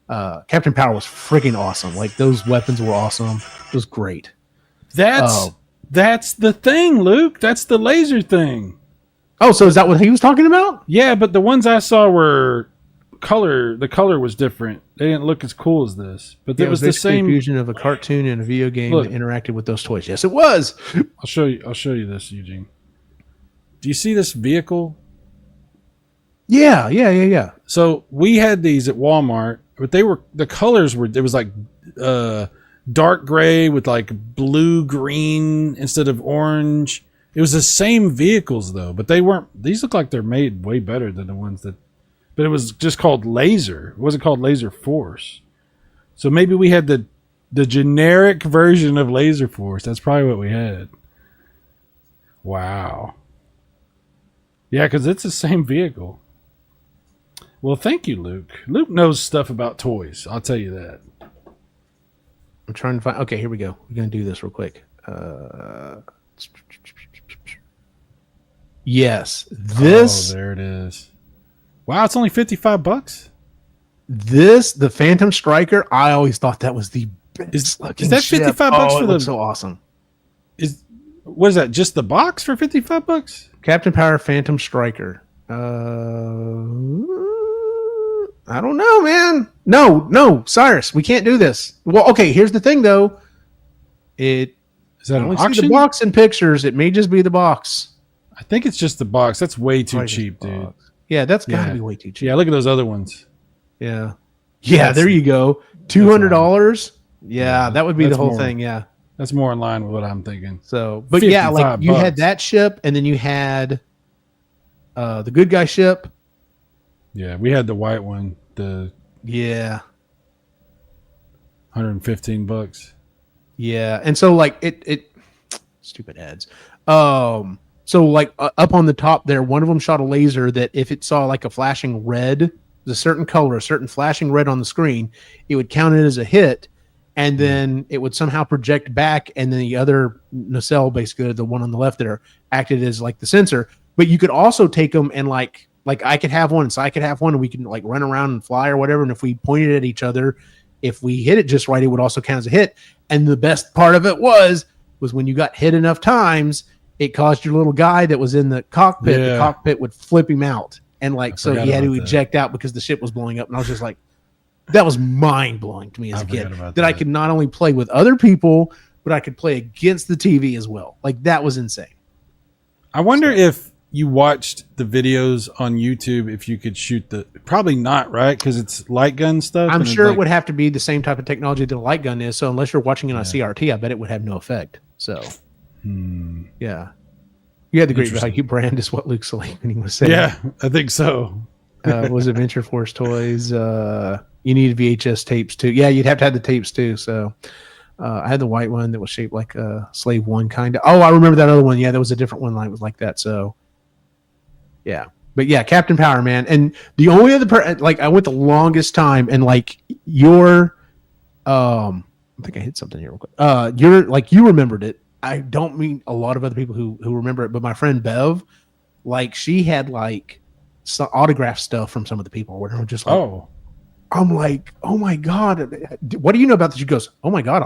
Power was freaking awesome. Like, those weapons were awesome. It was great. That's the thing, Luke. That's the laser thing. Oh, so is that what he was talking about? Yeah, but the ones I saw were color. The color was different. They didn't look as cool as this. But it was the same fusion of a cartoon and a video game that interacted with those toys. Yes, it was. I'll show you this, Eugene. Do you see this vehicle? Yeah. So we had these at Walmart, but the colors were, it was like dark gray with like blue green instead of orange. It was the same vehicles though, but these look like they're made way better than the ones but it was just called Laser. It wasn't called Laser Force. So maybe we had the generic version of Laser Force. That's probably what we had. Wow. Yeah, because it's the same vehicle. Well, thank you, Luke. Luke knows stuff about toys. I'll tell you that. I'm trying to find. Okay, here we go. We're going to do this real quick. Yes. This. Oh, there it is. Wow, it's only $55. The Phantom Striker, I always thought that was the best looking Is that $55 for the. So awesome. What is that? Just the box for $55? Captain Power Phantom Striker. I don't know, man. No, Cyrus, we can't do this. Well, okay, here's the thing, though. Is that an only auction? see the box in pictures. It may just be the box. I think it's just the box. That's way too cheap, dude. Yeah, that's gotta be way too cheap. Yeah, look at those other ones. Yeah, there you go. $200. Yeah, that would be the whole thing. Yeah, that's more in line with what I'm thinking. So, but yeah, like you had that ship, and then you had the good guy ship. Yeah, we had the white one. $115. Yeah, and so like it stupid ads. So like up on the top there, one of them shot a laser that if it saw like a flashing red a certain color, a certain flashing red on the screen, it would count it as a hit, and then it would somehow project back, and then the other nacelle, basically the one on the left there, acted as like the sensor. But you could also take them and like I could have one, so I could have one, and we can like run around and fly or whatever. And if we pointed at each other, if we hit it just right, it would also count as a hit. And the best part of it was when you got hit enough times, it caused your little guy that was in the cockpit. The cockpit would flip him out, and like so he had to eject out because the ship was blowing up. And I was just like, that was mind blowing to me as a kid that I could not only play with other people, but I could play against the TV as well. Like that was insane. I wonder if you watched the videos on YouTube, if you could shoot probably not, right? Because it's light gun stuff. I'm sure it would have to be the same type of technology that a light gun is. So unless you're watching it on CRT, I bet it would have no effect. So yeah. You had the great value brand is what Luke Salamini was saying. Yeah, I think so. Was it Venture Force Toys? You needed VHS tapes too. Yeah, you'd have to have the tapes too. So I had the white one that was shaped like a Slave One kind of. Oh, I remember that other one. Yeah, there was a different one that was like that. So yeah, but yeah, Captain Power, man. And the only other like I went the longest time, and like I think I hit something here real quick. You're like you remembered it. I don't mean a lot of other people who remember it, but my friend Bev, like she had like some autograph stuff from some of the people where they're just like, I'm like, oh my God, what do you know about this? She goes, oh my God,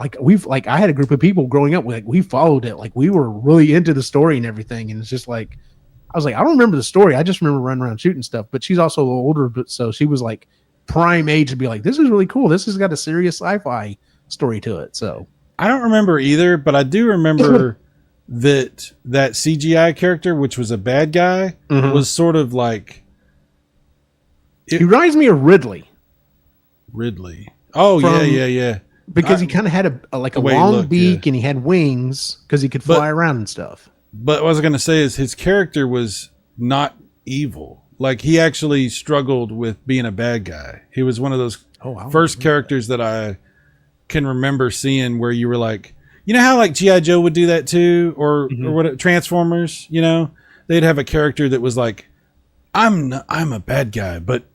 like I had a group of people growing up, like we followed it, like we were really into the story and everything, and it's just like I was like, I don't remember the story, I just remember running around shooting stuff. But she's also a little older, but so she was like prime age to be like, this is really cool. This has got a serious sci-fi story to it. So I don't remember either, but I do remember that CGI character, which was a bad guy, was sort of like he reminds me of Ridley. Oh, yeah. Because he kind of had a long beak and he had wings because he could fly around and stuff. But what I was going to say is his character was not evil. Like he actually struggled with being a bad guy. He was one of those first characters that I can remember seeing where you were like, you know how like G.I. Joe would do that too, or what Transformers, you know, they'd have a character that was like, I'm a bad guy, but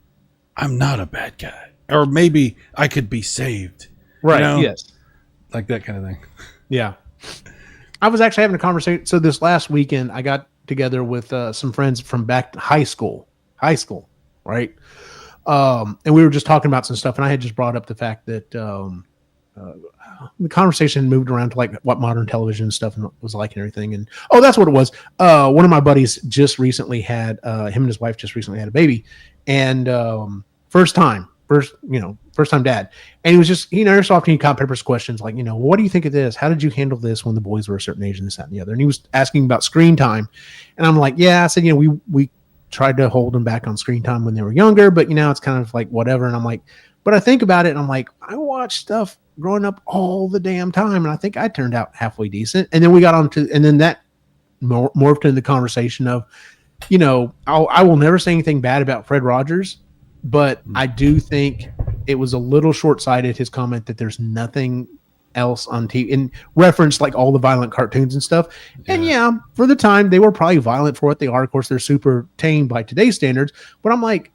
I'm not a bad guy. Or maybe I could be saved. Right. You know? Yes. Like that kind of thing. Yeah. I was actually having a conversation. So this last weekend, I got together with some friends from back to high school, right? And we were just talking about some stuff, and I had just brought up the fact that the conversation moved around to like what modern television and stuff was like and everything. And that's what it was. One of my buddies just recently had him and his wife just recently had a baby, and first time dad. And he was just, just often Cop Pepper's questions like, what do you think of this? How did you handle this when the boys were a certain age and this, that, and the other? And he was asking about screen time. And I'm like, yeah, I said, we tried to hold them back on screen time when they were younger, but it's kind of like whatever. And I'm like, but I think about it and I'm like, I watched stuff growing up all the damn time. And I think I turned out halfway decent. And then we got on to, and then that morphed into the conversation of, I will never say anything bad about Fred Rogers, but I do think it was a little short-sighted, his comment that there's nothing else on TV, in reference like all the violent cartoons and stuff. Yeah. And for the time, they were probably violent for what they are. Of course, they're super tame by today's standards. But I'm like,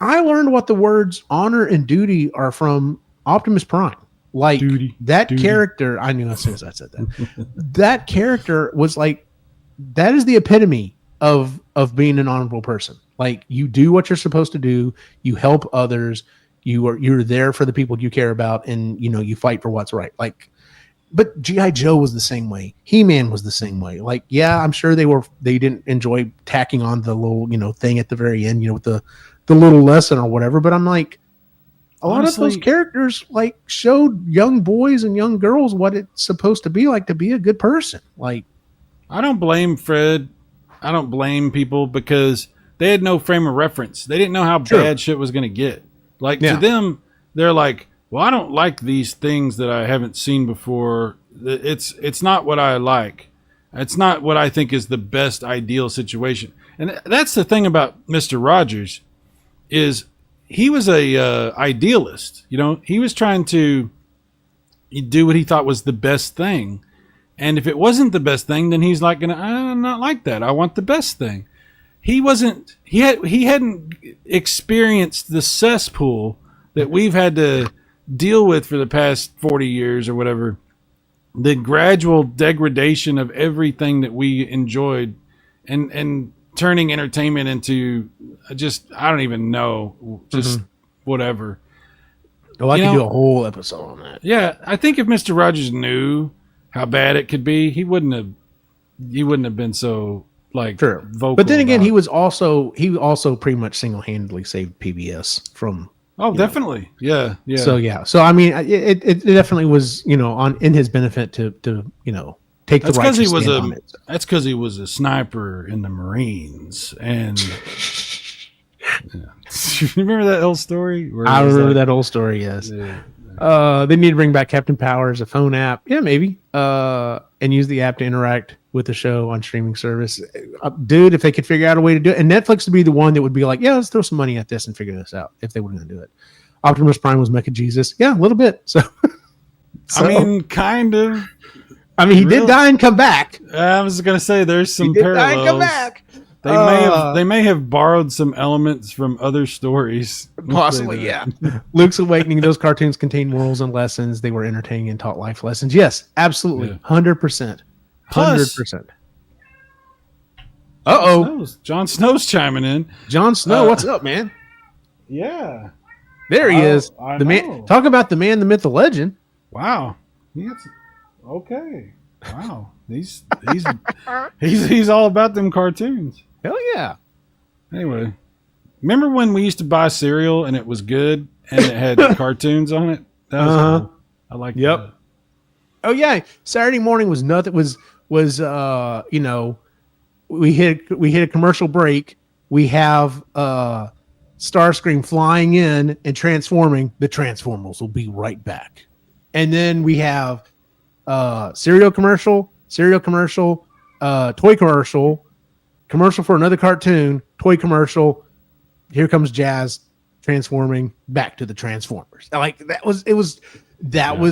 I learned what the words honor and duty are from Optimus Prime. Like duty. Character, I knew as soon as I said that. That character was like, that is the epitome of being an honorable person. Like you do what you're supposed to do. You help others. You're there for the people you care about, and you fight for what's right. Like, but G.I. Joe was the same way. He-Man was the same way. Like, yeah, I'm sure they didn't enjoy tacking on the little thing at the very end, with the little lesson or whatever. But I'm like, a lot of those characters like showed young boys and young girls what it's supposed to be like to be a good person. Like, I don't blame Fred. I don't blame people because they had no frame of reference. They didn't know how bad shit was going to get. Like to them, they're like, well, I don't like these things that I haven't seen before. It's not what I like. It's not what I think is the best ideal situation. And that's the thing about Mr. Rogers is he was a idealist. He was trying to do what he thought was the best thing. And if it wasn't the best thing, then he's like, I'm not like that. I want the best thing. he wasn't. He hadn't experienced the cesspool that we've had to deal with for the past 40 years or whatever. The gradual degradation of everything that we enjoyed, and turning entertainment into just, I don't even know, just whatever. Oh, I could do a whole episode on that. Yeah, I think if Mr. Rogers knew how bad it could be, he wouldn't have been so vocal. But then again, he also pretty much single-handedly saved PBS from. Oh, definitely. Yeah. So I mean, it definitely was, in his benefit to take the right stand on it. That's because he was a sniper in the Marines, and you remember that old story? I remember that old story. Yes. Yeah. They need to bring back Captain Power as a phone app. Yeah, maybe. And use the app to interact with the show on streaming service. Dude, if they could figure out a way to do it, and Netflix would be the one that would be like, yeah, let's throw some money at this and figure this out if they were going to do it. Optimus Prime was Mecha Jesus. Yeah, a little bit. So I mean, kind of. I mean, he did die and come back. I was going to say there's some parallels. Die and come back. They may have borrowed some elements from other stories. Possibly, yeah. Luke's Awakening, those cartoons contain morals and lessons. They were entertaining and taught life lessons. Yes, absolutely. 100%. 100%. Uh-oh. Jon Snow's chiming in. Jon Snow, what's up, man? Yeah. There he is. The man. Talk about the man, the myth, the legend. Wow. Okay. Wow. He's all about them cartoons. Hell yeah. Anyway, remember when we used to buy cereal and it was good and it had cartoons on it? That was cool. I like that. Oh yeah. Saturday morning was nothing. Was we hit a commercial break. We have Starscream flying in and transforming. The Transformers will be right back. And then we have cereal commercial, toy commercial for another cartoon, toy commercial. Here comes Jazz transforming back to the Transformers. Like that was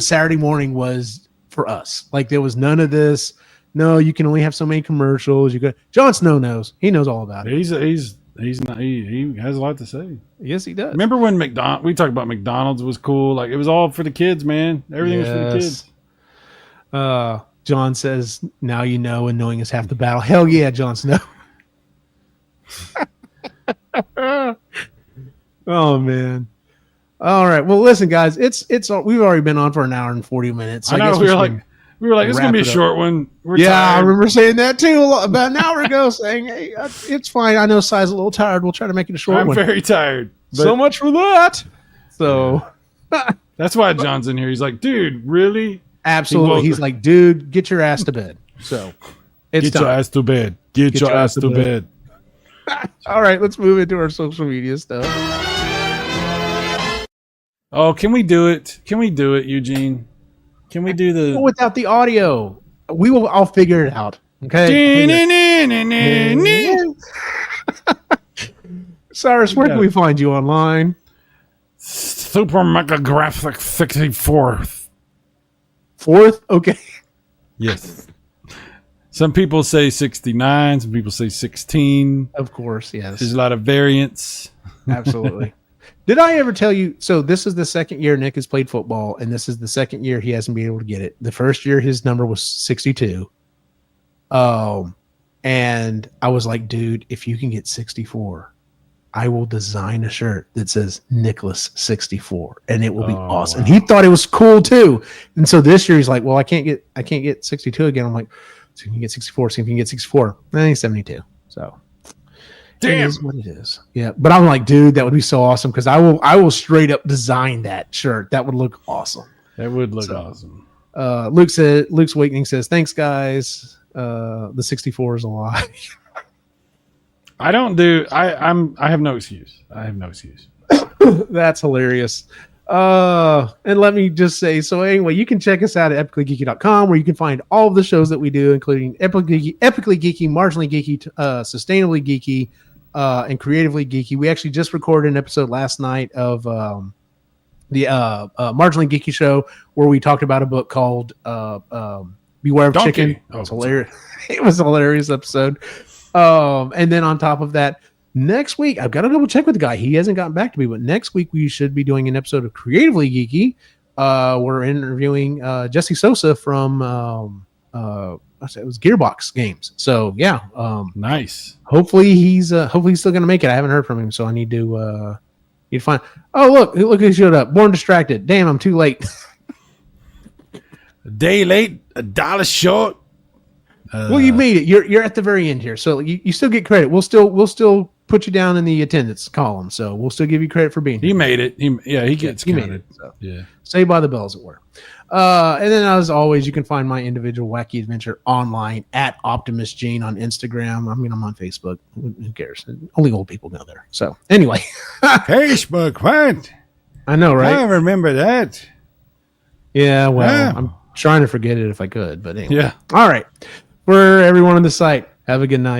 Saturday morning was for us. Like there was none of this. No, you can only have so many commercials. Jon Snow knows. He knows all about it. He has a lot to say. Yes, he does. Remember when we talked about McDonald's was cool? Like it was all for the kids, man. Everything was for the kids. John says, now you know, and knowing is half the battle. Hell yeah, Jon Snow. Oh man. All right. Well, listen, guys, we've already been on for an hour and 40 minutes. So I know we were like, it's gonna be a short one. We're tired. I remember saying that too about an hour ago, saying, hey, it's fine. I know Si's a little tired. We'll try to make it a short one. I'm very tired. So much for that. So that's why John's in here. He's like, dude, really? Absolutely. He's like, dude, get your ass to bed. So get your ass to bed. Get your ass to bed. All right, let's move into our social media stuff. Oh, can we do it? Can we do it, Eugene? Can we do the without the audio? I'll figure it out. Okay. Cyrus, where can we find you online? Super Mega Graphic 64th. Fourth? Okay. Yes. Some people say 69. Some people say 16. Of course, yes. There's a lot of variance. Absolutely. Did I ever tell you? So this is the second year Nick has played football, and this is the second year he hasn't been able to get it. The first year his number was 62. And I was like, dude, if you can get 64, I will design a shirt that says Nicholas 64, and it will be awesome. Wow. And he thought it was cool too. And so this year he's like, well, I can't get 62 again. I'm like, so you can get 64. See if you can get 64. I think 72. So damn, it is what it is. Yeah, but I'm like, dude, that would be so awesome because I will straight up design that shirt. That would look awesome. That would look awesome. Luke's Awakening says, thanks guys. The 64 is a lie. I have no excuse. I have no excuse. That's hilarious. And let me just say, so anyway, you can check us out at epicallygeeky.com where you can find all of the shows that we do, including epically geeky, marginally geeky, sustainably geeky, and creatively geeky. We actually just recorded an episode last night of the Marginally Geeky show where we talked about a book called Beware of Donkey. Chicken. It was hilarious. It was a hilarious episode. And then on top of that, next week, I've got to double check with the guy. He hasn't gotten back to me, but next week we should be doing an episode of Creatively Geeky. We're interviewing Jesse Sosa from it was Gearbox Games. So yeah, Nice. hopefully he's still going to make it. I haven't heard from him, so I need to find. Oh look who showed up. Born Distracted. Damn, I'm too late. A day late, $1 short. Well, you made it. You're at the very end here, so you still get credit. We'll still put you down in the attendance column, so we'll still give you credit for being here. He made it. He gets He counted. made it. So. Yeah. Saved by the bell, as it were. And then, as always, you can find my individual wacky adventure online at Optimus Gene on Instagram. I mean, I'm on Facebook. Who cares? Only old people go there. So, anyway. Facebook, what? I know, right? I remember that. Yeah, well, Yeah. I'm trying to forget it if I could, but anyway. Yeah. All right. For everyone on the site, have a good night.